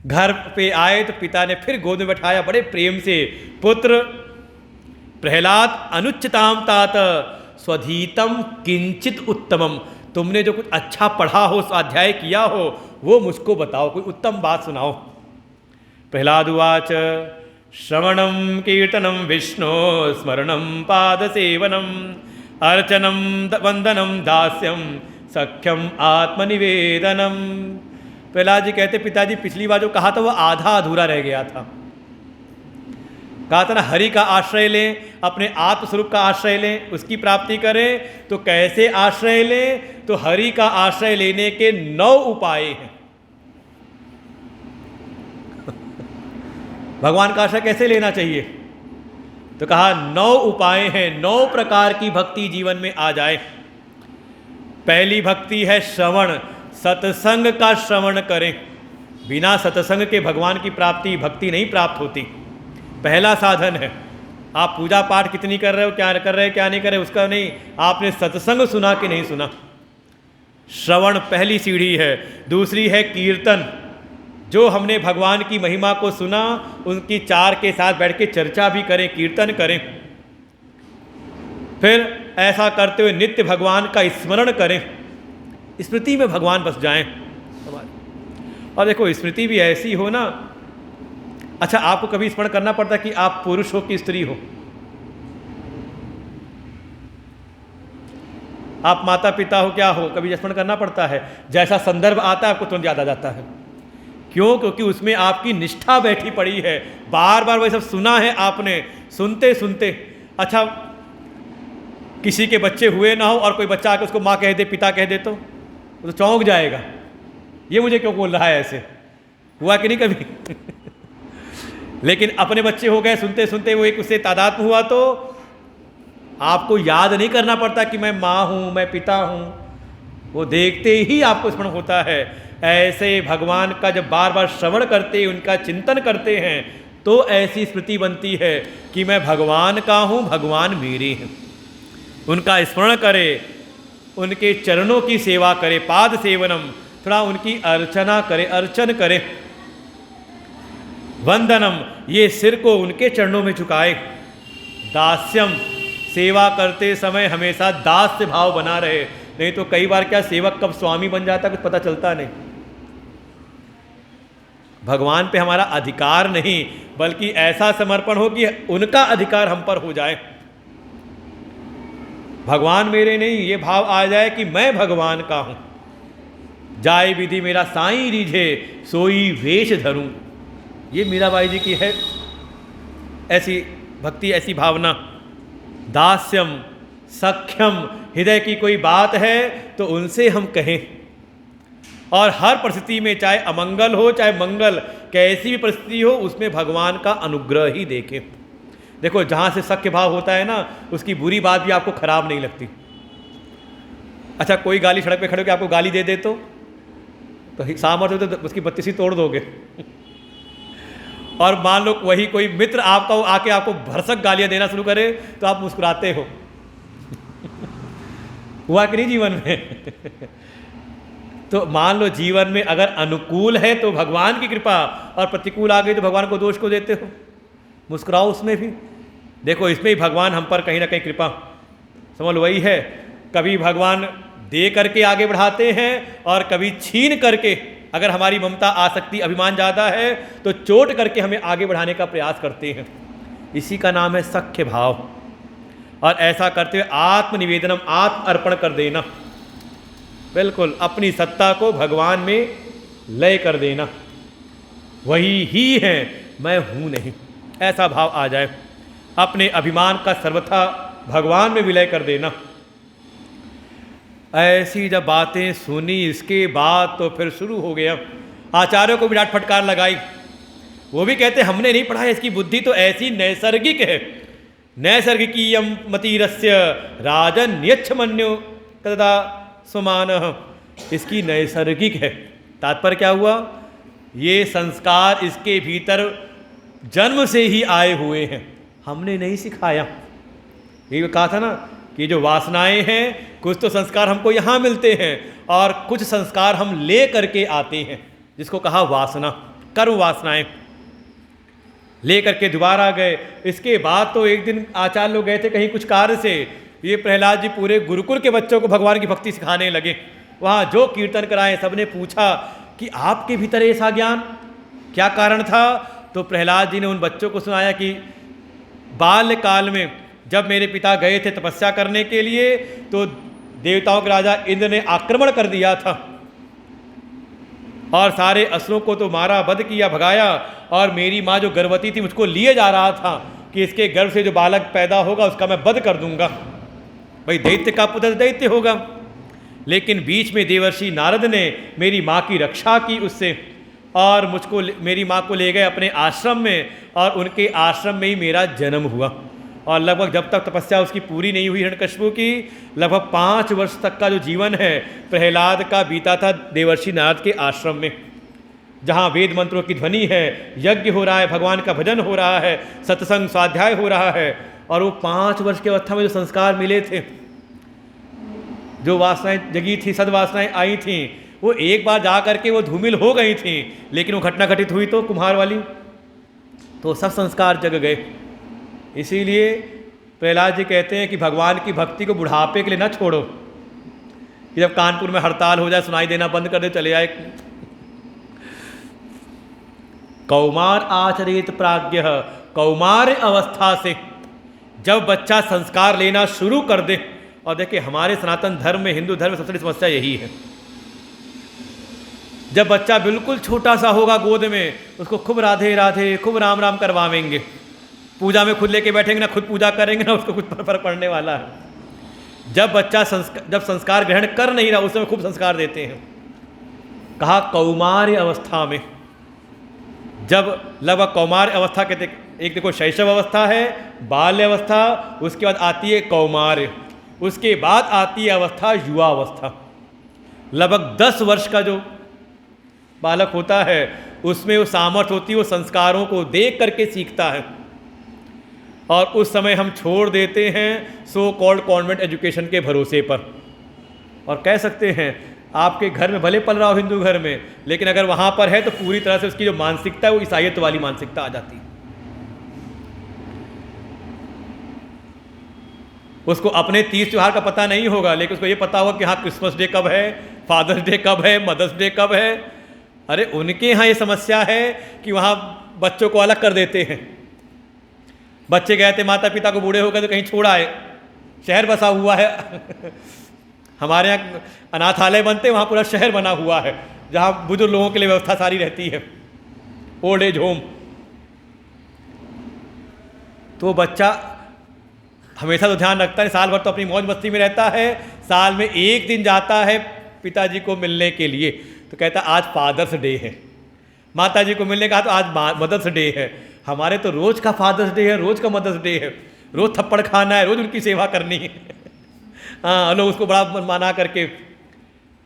Speaker 1: घर पे आए तो पिता ने फिर गोद में बैठाया बड़े प्रेम से, पुत्र प्रहलाद अनुच्चताम तात स्वधीतम किंचित उत्तमम, तुमने जो कुछ अच्छा पढ़ा हो, स्वाध्याय किया हो, वो मुझको बताओ, कोई उत्तम बात सुनाओ। प्रहलाद उवाच श्रवणम कीर्तनम विष्णु स्मरणम पाद सेवनम अर्चनम वंदनम दास्यम सख्यम आत्मनिवेदनम। प्रहलाद जी कहते, पिताजी पिछली बार जो कहा था वो आधा अधूरा रह गया था। कहा था ना, हरि का आश्रय लें, अपने आत्मस्वरूप का आश्रय लें, उसकी प्राप्ति करें। तो कैसे आश्रय लें? तो हरि का आश्रय लेने के 9 उपाय हैं। भगवान का आश्रय कैसे लेना चाहिए? तो कहा 9 उपाय हैं, 9 प्रकार की भक्ति जीवन में आ जाए। पहली भक्ति है श्रवण, सत्संग का श्रवण करें। बिना सत्संग के भगवान की प्राप्ति, भक्ति नहीं प्राप्त होती। पहला साधन है। आप पूजा पाठ कितनी कर रहे हो, क्या कर रहे हो, क्या नहीं कर रहे, उसका नहीं, आपने सत्संग सुना कि नहीं सुना। श्रवण पहली सीढ़ी है। दूसरी है कीर्तन, जो हमने भगवान की महिमा को सुना उनकी 4 के साथ बैठ के चर्चा भी करें, कीर्तन करें। फिर ऐसा करते हुए नित्य भगवान का स्मरण करें, स्मृति में भगवान बस जाएं। और देखो स्मृति भी ऐसी हो ना, अच्छा आपको कभी स्मरण करना पड़ता कि आप पुरुष हो कि स्त्री हो? आप माता पिता हो, क्या हो, कभी स्मरण करना पड़ता है? जैसा संदर्भ आता है आपको तुरंत याद आ जाता है। क्यों? क्योंकि उसमें आपकी निष्ठा बैठी पड़ी है, बार बार वही सब सुना है आपने, सुनते सुनते। अच्छा किसी के बच्चे हुए ना हो और कोई बच्चा आकर उसको माँ कह दे, पिता कह दे, तो चौंक जाएगा, ये मुझे क्यों बोल रहा है ऐसे। हुआ कि नहीं कभी? लेकिन अपने बच्चे हो गए, सुनते सुनते वो एक उससे तादाद में हुआ, तो आपको याद नहीं करना पड़ता कि मैं माँ हूँ, मैं पिता हूँ, वो देखते ही आपको स्मरण होता है। ऐसे भगवान का जब बार बार श्रवण करते, उनका चिंतन करते हैं, तो ऐसी स्मृति बनती है कि मैं भगवान का हूँ, भगवान मेरे हैं। उनका स्मरण करे, उनके चरणों की सेवा करे, पाद सेवनम, थोड़ा उनकी अर्चना करे, अर्चन करे। वंदनम, ये सिर को उनके चरणों में झुकाए। दास्यम, सेवा करते समय हमेशा दास्य भाव बना रहे, नहीं तो कई बार क्या सेवक कब स्वामी बन जाता कुछ पता चलता नहीं। भगवान पे हमारा अधिकार नहीं, बल्कि ऐसा समर्पण हो कि उनका अधिकार हम पर हो जाए। भगवान मेरे नहीं, ये भाव आ जाए कि मैं भगवान का हूं। जाय विधि मेरा साईं रीझे, सोई वेश धरूं। ये मीराबाई जी की है ऐसी भक्ति, ऐसी भावना। दास्यम, सख्यम, हृदय की कोई बात है तो उनसे हम कहें, और हर परिस्थिति में, चाहे अमंगल हो चाहे मंगल, कैसी भी परिस्थिति हो, उसमें भगवान का अनुग्रह ही देखें। देखो जहाँ से सख्य भाव होता है ना, उसकी बुरी बात भी आपको खराब नहीं लगती। अच्छा कोई गाली, सड़क पे खड़े होकर आपको गाली दे दे तो सामर्थ्य हो तो उसकी बत्तीसी तोड़ दोगे। और मान लो वही कोई मित्र आपका आके आपको भरसक गालियां देना शुरू करे तो आप मुस्कुराते हो। हुआ कि नहीं जीवन में? तो मान लो जीवन में अगर अनुकूल है तो भगवान की कृपा, और प्रतिकूल आ गई तो भगवान को दोष को देते हो। मुस्कुराओ उसमें भी। देखो इसमें ही भगवान हम पर कहीं ना कहीं कृपा, समझ लो वही है। कभी भगवान दे करके आगे बढ़ाते हैं और कभी छीन करके, अगर हमारी ममता, आसक्ति, अभिमान ज़्यादा है तो चोट करके हमें आगे बढ़ाने का प्रयास करते हैं। इसी का नाम है सख्य भाव। और ऐसा करते हुए आत्मनिवेदनम, आत्म अर्पण कर देना, बिल्कुल अपनी सत्ता को भगवान में लय कर देना। वही ही है, मैं हूँ नहीं, ऐसा भाव आ जाए। अपने अभिमान का सर्वथा भगवान में विलय कर देना। ऐसी जब बातें सुनी, इसके बाद तो फिर शुरू हो गया। आचार्यों को भी डांट फटकार लगाई, वो भी कहते हमने नहीं पढ़ा है, इसकी बुद्धि तो ऐसी नैसर्गिक है। नैसर्गिकीयम मतिरस्य राजन यच्छमन्यो तदा सुमान, इसकी नैसर्गिक है। तात्पर्य क्या हुआ, ये संस्कार इसके भीतर जन्म से ही आए हुए हैं, हमने नहीं सिखाया। ये कहा था ना कि जो वासनाएं हैं, कुछ तो संस्कार हमको यहाँ मिलते हैं और कुछ संस्कार हम ले करके आते हैं, जिसको कहा वासना, कर्म वासनाएं ले करके दोबारा गए। इसके बाद तो एक दिन आचार्य लोग गए थे कहीं कुछ कार्य से, ये प्रहलाद जी पूरे गुरुकुल के बच्चों को भगवान की भक्ति सिखाने लगे। वहाँ जो कीर्तन कराए सबने पूछा कि आपके भीतर ऐसा ज्ञान क्या कारण था? तो प्रहलाद जी ने उन बच्चों को सुनाया कि बाल्यकाल में जब मेरे पिता गए थे तपस्या करने के लिए, तो देवताओं के राजा इंद्र ने आक्रमण कर दिया था और सारे असुरों को तो मारा, वध किया, भगाया, और मेरी माँ जो गर्भवती थी मुझको लिए जा रहा था कि इसके गर्भ से जो बालक पैदा होगा उसका मैं वध कर दूंगा, भाई दैत्य का पुत्र दैत्य होगा। लेकिन बीच में देवर्षि नारद ने मेरी माँ की रक्षा की उससे, और मुझको, मेरी माँ को ले गए अपने आश्रम में, और उनके आश्रम में ही मेरा जन्म हुआ। और लगभग जब तक तपस्या उसकी पूरी नहीं हुई हिरण्यकशिपु की, लगभग 5 वर्ष तक का जो जीवन है प्रहलाद का बीता था देवर्षि नारद के आश्रम में, जहाँ वेद मंत्रों की ध्वनि है, यज्ञ हो रहा है, भगवान का भजन हो रहा है, सत्संग स्वाध्याय हो रहा है। और वो 5 वर्ष की अवस्था में जो संस्कार मिले थे, जो वासनाएं जगी थी, सद्वासनाएं आई थीं, वो एक बार जा करके वो धूमिल हो गई थी, लेकिन वो घटना घटित हुई तो कुम्हार वाली, तो सब संस्कार जग गए। इसीलिए प्रहलाद जी कहते हैं कि भगवान की भक्ति को बुढ़ापे के लिए ना छोड़ो, कि जब कानपुर में हड़ताल हो जाए, सुनाई देना बंद कर दे, चले आए। कौमार आचरित प्राज्ञ, कौमार अवस्था से जब बच्चा संस्कार लेना शुरू कर दे, और देखिए हमारे सनातन धर्म में, हिंदू धर्म में सबसे बड़ी समस्या यही है, जब बच्चा बिल्कुल छोटा सा होगा गोद में, उसको खूब राधे राधे, खूब राम राम करवावेंगे, पूजा में खुद लेके बैठेंगे ना, खुद पूजा करेंगे ना, उसको कुछ फर्क पड़ने वाला है। जब बच्चा जब संस्कार ग्रहण कर नहीं रहा, उस समय खूब संस्कार देते हैं। कहा कौमार्य अवस्था में, जब लगभग कौमार्य अवस्था कहते, एक देखो शैशव अवस्था है, बाल्य अवस्था, उसके बाद आती है कौमार्य, उसके बाद आती है अवस्था युवा अवस्था। लगभग 10 वर्ष का जो बालक होता है, उसमें वो सामर्थ्य होती है, वो संस्कारों को देख करके सीखता है। और उस समय हम छोड़ देते हैं सो कॉल्ड कॉन्वेंट एजुकेशन के भरोसे पर, और कह सकते हैं आपके घर में भले पल रहा हो हिंदू घर में, लेकिन अगर वहाँ पर है तो पूरी तरह से उसकी जो मानसिकता है वो ईसाईयत वाली मानसिकता आ जाती है। उसको अपने 30 त्योहार का पता नहीं होगा, लेकिन उसको ये पता होगा कि हाँ क्रिसमस डे कब है, फादर्स डे कब है, मदर्स डे कब है। अरे उनके यहाँ ये समस्या है कि वहाँ बच्चों को अलग कर देते हैं। बच्चे गए थे माता पिता को बूढ़े हो गए तो कहीं छोड़ आए, शहर बसा हुआ है हमारे यहाँ अनाथालय बनते वहाँ पूरा शहर बना हुआ है, जहाँ बुजुर्ग लोगों के लिए व्यवस्था सारी रहती है, ओल्ड एज होम। तो बच्चा हमेशा तो ध्यान रखता है, साल भर तो अपनी मौज मस्ती में रहता है, साल में एक दिन जाता है पिताजी को मिलने के लिए, तो कहता आज फादर्स डे है, माता जी को मिलने का तो आज मदर्स डे है। हमारे तो रोज़ का फादर्स डे है, रोज़ का मदर्स डे है, रोज़ थप्पड़ खाना है, रोज़ उनकी सेवा करनी है हाँ, लोग उसको बड़ा माना करके।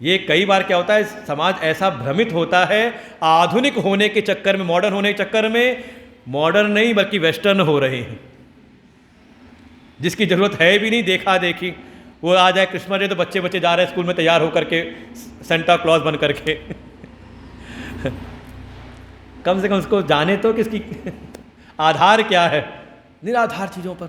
Speaker 1: ये कई बार क्या होता है, समाज ऐसा भ्रमित होता है आधुनिक होने के चक्कर में, मॉडर्न होने के चक्कर में, मॉडर्न नहीं बल्कि वेस्टर्न हो रहे हैं, जिसकी ज़रूरत है भी नहीं, देखा देखी। वो आ जाए क्रिसमस डे तो बच्चे बच्चे जा रहे हैं स्कूल में तैयार होकर के, सेंटा क्लॉज बन करके कम से कम उसको जाने तो किसकी आधार क्या है, निराधार चीज़ों पर।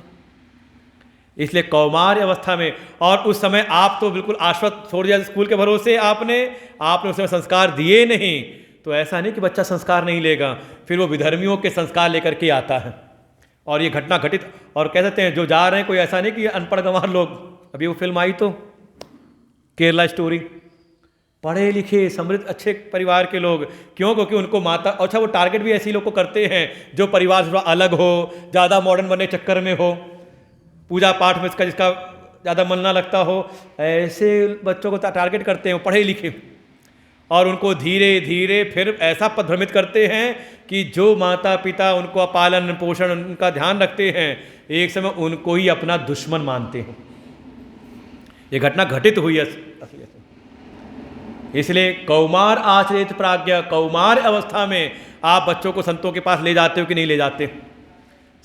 Speaker 1: इसलिए कौमार्य अवस्था में, और उस समय आप तो बिल्कुल आश्वस्त छोड़ दिया स्कूल के भरोसे, आपने उस समय संस्कार दिए नहीं, तो ऐसा नहीं कि बच्चा संस्कार नहीं लेगा, फिर वो विधर्मियों के संस्कार लेकर के आता है। और ये घटना घटित, और कह सकते हैं जो जा रहे हैं कोई ऐसा नहीं कि अनपढ़ गंवार लोग। अभी वो फिल्म आई तो केरला स्टोरी, पढ़े लिखे समृद्ध अच्छे परिवार के लोग, क्यों? क्योंकि उनको माता, अच्छा वो टारगेट भी ऐसे लोग को करते हैं जो परिवार से थोड़ा अलग हो, ज़्यादा मॉडर्न बनने के चक्कर में हो, पूजा पाठ में जिसका ज़्यादा मन ना लगता हो, ऐसे बच्चों को टारगेट करते हैं, पढ़े लिखे। और उनको धीरे धीरे फिर ऐसा पदभ्रमित करते हैं कि जो माता पिता उनको पालन पोषण उनका ध्यान रखते हैं, एक समय उनको ही अपना दुश्मन मानते हैं। ये घटना घटित हुई है। इसलिए कौमार आचरित प्राज्ञा, कौमार अवस्था में आप बच्चों को संतों के पास ले जाते हो कि नहीं ले जाते?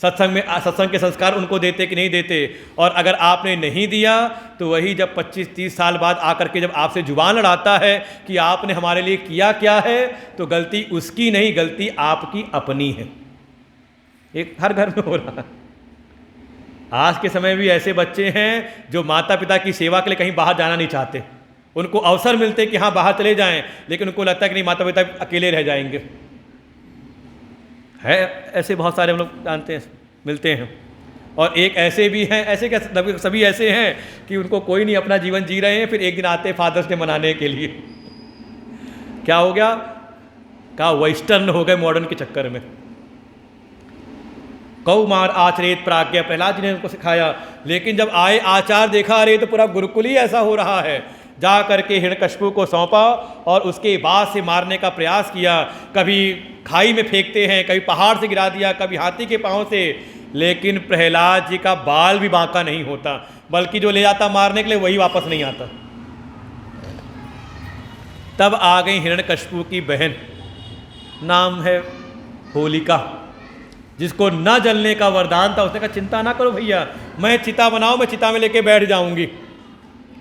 Speaker 1: सत्संग के संस्कार उनको देते कि नहीं देते? और अगर आपने नहीं दिया तो वही जब 25-30 साल बाद आकर के जब आपसे जुबान लड़ाता है कि आपने हमारे लिए किया क्या है, तो गलती उसकी नहीं, गलती आपकी अपनी है। एक हर घर में हो रहा है। आज के समय भी ऐसे बच्चे हैं जो माता पिता की सेवा के लिए कहीं बाहर जाना नहीं चाहते। उनको अवसर मिलते कि हाँ बाहर चले जाएं, लेकिन उनको लगता है कि नहीं, माता पिता अकेले रह जाएंगे। है ऐसे बहुत सारे हम लोग जानते हैं, मिलते हैं। और एक ऐसे भी हैं, ऐसे क्या सभी ऐसे हैं कि उनको कोई नहीं, अपना जीवन जी रहे हैं, फिर एक दिन आते हैं फादर्स डे मनाने के लिए। क्या हो गया? क्या वेस्टर्न हो गए मॉडर्न के चक्कर में। कौमार आचरित प्राज्ञा, प्रहलाद जी ने उनको सिखाया। लेकिन जब आए आचार देखा, अरे तो पूरा गुरुकुल ही ऐसा हो रहा है। जा करके हिरण्यकशिपु को सौंपा और उसके बाद से मारने का प्रयास किया। कभी खाई में फेंकते हैं, कभी पहाड़ से गिरा दिया, कभी हाथी के पांव से। लेकिन प्रहलाद जी का बाल भी बांका नहीं होता, बल्कि जो ले जाता मारने के लिए वही वापस नहीं आता। तब आ गई हिरण्यकशिपु की बहन, नाम है होलिका, जिसको न जलने का वरदान था। उसने कहा चिंता ना करो भैया, मैं चिता बनाओ, मैं चिता में लेके बैठ जाऊंगी,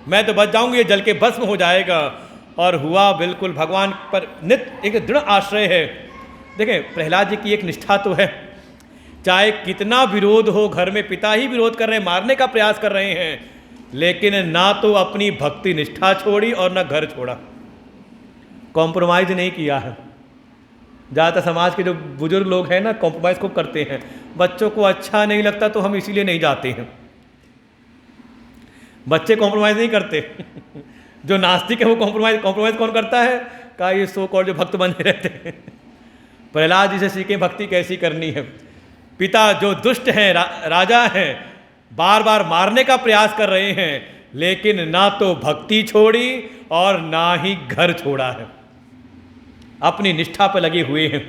Speaker 1: मैं तो बच जाऊंगी, ये जल के भस्म हो जाएगा। और हुआ बिल्कुल। भगवान पर नित्य एक दृढ़ आश्रय है। देखें प्रहलाद जी की एक निष्ठा तो है, चाहे कितना विरोध हो घर में, पिता ही विरोध कर रहे हैं, मारने का प्रयास कर रहे हैं, लेकिन ना तो अपनी भक्ति निष्ठा छोड़ी और ना घर छोड़ा, कॉम्प्रोमाइज नहीं किया है। ज़्यादातर समाज के जो बुजुर्ग लोग हैं ना, कॉम्प्रोमाइज़ को करते हैं। बच्चों को अच्छा नहीं लगता तो हम इसीलिए नहीं जाते हैं। बच्चे कॉम्प्रोमाइज़ नहीं करते। जो नास्तिक है वो कॉम्प्रोमाइज़ कौन करता है? का ये सो कॉल्ड जो भक्त बने रहते हैं। प्रहलाद जी से सीखें भक्ति कैसी करनी है। पिता जो दुष्ट हैं, राजा हैं, बार बार मारने का प्रयास कर रहे हैं, लेकिन ना तो भक्ति छोड़ी और ना ही घर छोड़ा है, अपनी निष्ठा पर लगे हुए हैं।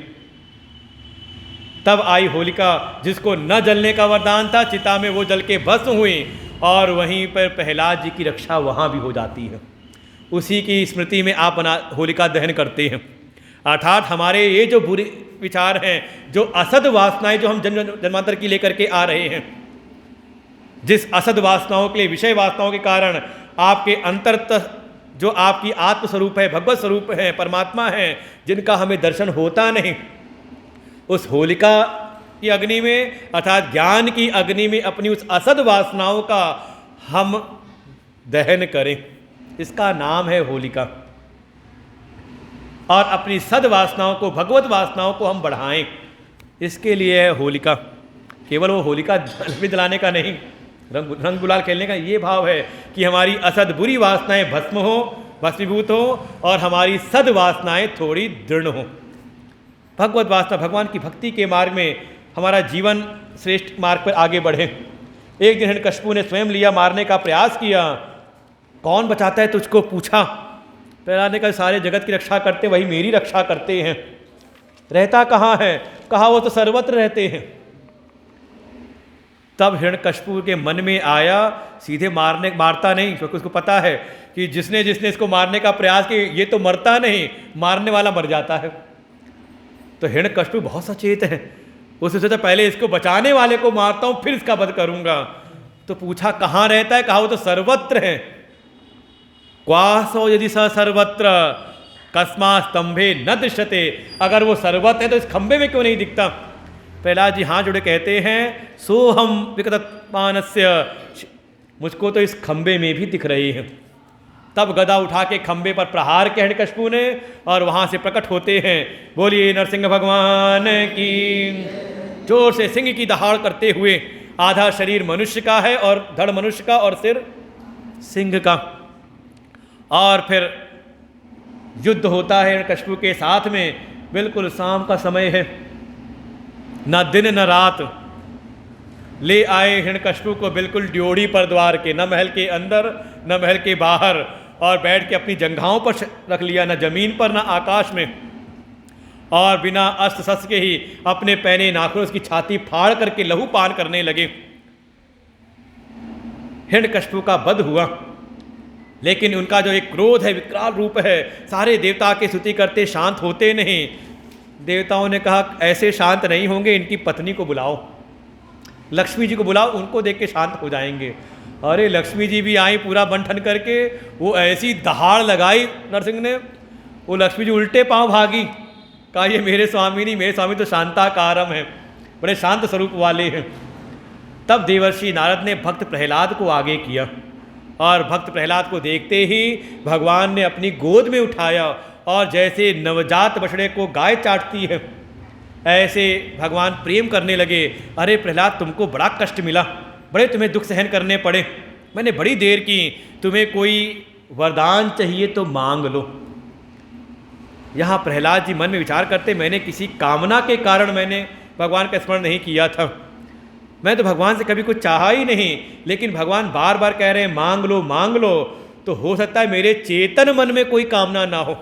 Speaker 1: तब आई होलिका, जिसको न जलने का वरदान था, चिता में वो जल के भस्म हुई और वहीं पर प्रहलाद जी की रक्षा वहाँ भी हो जाती है। उसी की स्मृति में आप होलिका दहन करते हैं। अर्थात हमारे ये जो बुरे विचार हैं, जो असद वासनाएं जो हम जन्मांतर की लेकर के आ रहे हैं, जिस असद वासनाओं के लिए, विषय वासनाओं के कारण आपके अंतरतः जो आपकी आत्मस्वरूप है, भगवत स्वरूप है, परमात्मा है, जिनका हमें दर्शन होता नहीं, उस होलिका की अग्नि में अर्थात ज्ञान की अग्नि में अपनी उस असद वासनाओं का हम दहन करें। इसका नाम है होलिका। और अपनी सद वासनाओं को, भगवत वासनाओं को हम बढ़ाएं, इसके लिए है होलिका। केवल वो होलिका जलाने का नहीं, रंग गुलाल खेलने का ये भाव है कि हमारी असद बुरी वासनाएं भस्म हो, भस्मीभूत हो, और हमारी सद वासनाएं थोड़ी दृढ़ हो। भगवत वासना, भगवान की भक्ति के मार्ग में हमारा जीवन श्रेष्ठ मार्ग पर आगे बढ़े। एक दिन हिरण्यकशिपु ने स्वयं लिया, मारने का प्रयास किया। कौन बचाता है तुझको? पूछा। प्रहलाद ने कहा सारे जगत की रक्षा करते, वही मेरी रक्षा करते हैं। रहता कहाँ है? कहा वो तो सर्वत्र रहते हैं। तब हिरण्यकशिपु के मन में आया, सीधे मारता नहीं, क्योंकि उसको पता है कि जिसने इसको मारने का प्रयास किया, ये तो मरता नहीं, मारने वाला मर जाता है। तो हिरण्यकशिपु बहुत सचेत है। उसने सोचा पहले इसको बचाने वाले को मारता हूँ, फिर इसका वध करूंगा। तो पूछा कहाँ रहता है? कहा वो तो सर्वत्र है। क्वासो यदि स सर्वत्र कस्मा स्तंभे न दृश्यते, अगर वो सर्वत्र है तो इस खंबे में क्यों नहीं दिखता? प्रहलाद जी हाथ जोड़े कहते हैं, सोहम विकटमानस्य, मुझको तो इस खंबे में भी दिख रही है। तब गदा उठा के खंबे पर प्रहार किया हिरण्यकशिपु ने, और वहाँ से प्रकट होते हैं। बोलिए नरसिंह भगवान की। जोर से सिंह की दहाड़ करते हुए, आधा शरीर मनुष्य का है और धड़ मनुष्य का और सिर सिंह का। और फिर युद्ध होता है हिरण्यकशिपु के साथ में। बिल्कुल शाम का समय है, न दिन न रात। ले आए हिरण्यकशिपु को बिल्कुल ड्योढ़ी पर द्वार के, न महल के अंदर न महल के बाहर, और बैठ के अपनी जंघाओं पर रख लिया, न जमीन पर न आकाश में, और बिना अस्त्र शस्त्र के ही अपने पहने नाखून उसकी छाती फाड़ करके लहू पान करने लगे। हिरण्यकशिपु का वध हुआ, लेकिन उनका जो एक क्रोध है, विकराल रूप है, सारे देवता की स्तुति करते शांत होते नहीं। देवताओं ने कहा ऐसे शांत नहीं होंगे, इनकी पत्नी को बुलाओ, लक्ष्मी जी को बुलाओ, उनको देख के शांत हो जाएंगे। अरे लक्ष्मी जी भी आई पूरा बंठन करके, वो ऐसी दहाड़ लगाई नरसिंह ने, वो लक्ष्मी जी उल्टे पांव भागी। कहा ये मेरे स्वामी नहीं, मेरे स्वामी तो शांताकारम है, बड़े शांत स्वरूप वाले हैं। तब देवर्षि नारद ने भक्त प्रहलाद को आगे किया, और भक्त प्रहलाद को देखते ही भगवान ने अपनी गोद में उठाया, और जैसे नवजात बछड़े को गाय चाटती है ऐसे भगवान प्रेम करने लगे। अरे प्रहलाद तुमको बड़ा कष्ट मिला, बड़े तुम्हें दुख सहन करने पड़े, मैंने बड़ी देर की, तुम्हें कोई वरदान चाहिए तो मांग लो। यहाँ प्रहलाद जी मन में विचार करते, मैंने किसी कामना के कारण मैंने भगवान का स्मरण नहीं किया था, मैं तो भगवान से कभी कुछ चाहा ही नहीं, लेकिन भगवान बार बार कह रहे हैं मांग लो मांग लो, तो हो सकता है मेरे चेतन मन में कोई कामना ना हो,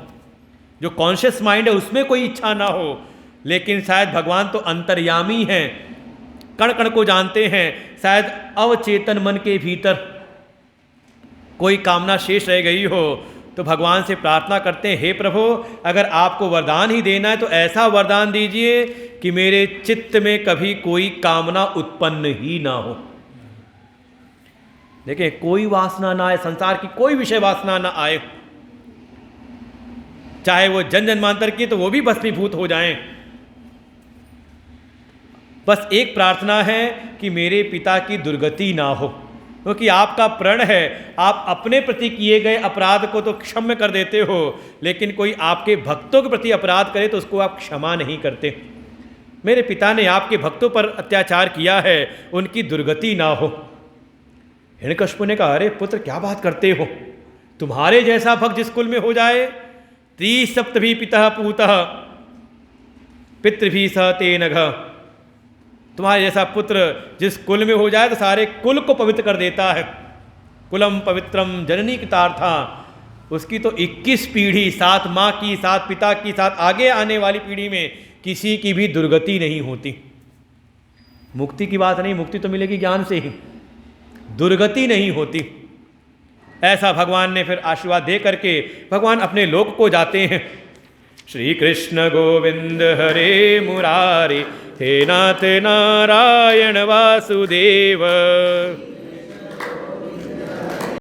Speaker 1: जो कॉन्शियस माइंड है उसमें कोई इच्छा ना हो, लेकिन शायद भगवान तो अंतर्यामी हैं, कण कण को जानते हैं, शायद अवचेतन मन के भीतर कोई कामना शेष रह गई हो। तो भगवान से प्रार्थना करते हैं, हे प्रभु अगर आपको वरदान ही देना है तो ऐसा वरदान दीजिए कि मेरे चित्त में कभी कोई कामना उत्पन्न ही ना हो। देखिए कोई वासना ना आए, संसार की कोई विषय वासना ना आए, चाहे वो जन जन्मांतर की तो वो भी भस्मीभूत हो जाएं। बस एक प्रार्थना है कि मेरे पिता की दुर्गति ना हो, क्योंकि आपका प्रण है, आप अपने प्रति किए गए अपराध को तो क्षम्य कर देते हो, लेकिन कोई आपके भक्तों के प्रति अपराध करे तो उसको आप क्षमा नहीं करते। मेरे पिता ने आपके भक्तों पर अत्याचार किया है, उनकी दुर्गति ना हो। हिरण्यकशिपु ने कहा, अरे पुत्र क्या बात करते हो, तुम्हारे जैसा भक्त जिस कुल में हो जाए, त्रिसप्तभी पितः पूतः पितृभी स ते नघ, तुम्हारे जैसा पुत्र जिस कुल में हो जाए तो सारे कुल को पवित्र कर देता है। कुलम पवित्रम जननी कृतार्था, उसकी तो 21 पीढ़ी, 7 माँ की, 7 पिता की, 7 आगे आने वाली पीढ़ी में किसी की भी दुर्गति नहीं होती। मुक्ति की बात नहीं, मुक्ति तो मिलेगी ज्ञान से ही, दुर्गति नहीं होती। ऐसा भगवान ने फिर आशीर्वाद दे करके भगवान अपने लोक को जाते हैं। श्री कृष्ण गोविंद हरे मुरारी, हे नाथ नारायण वासुदेव।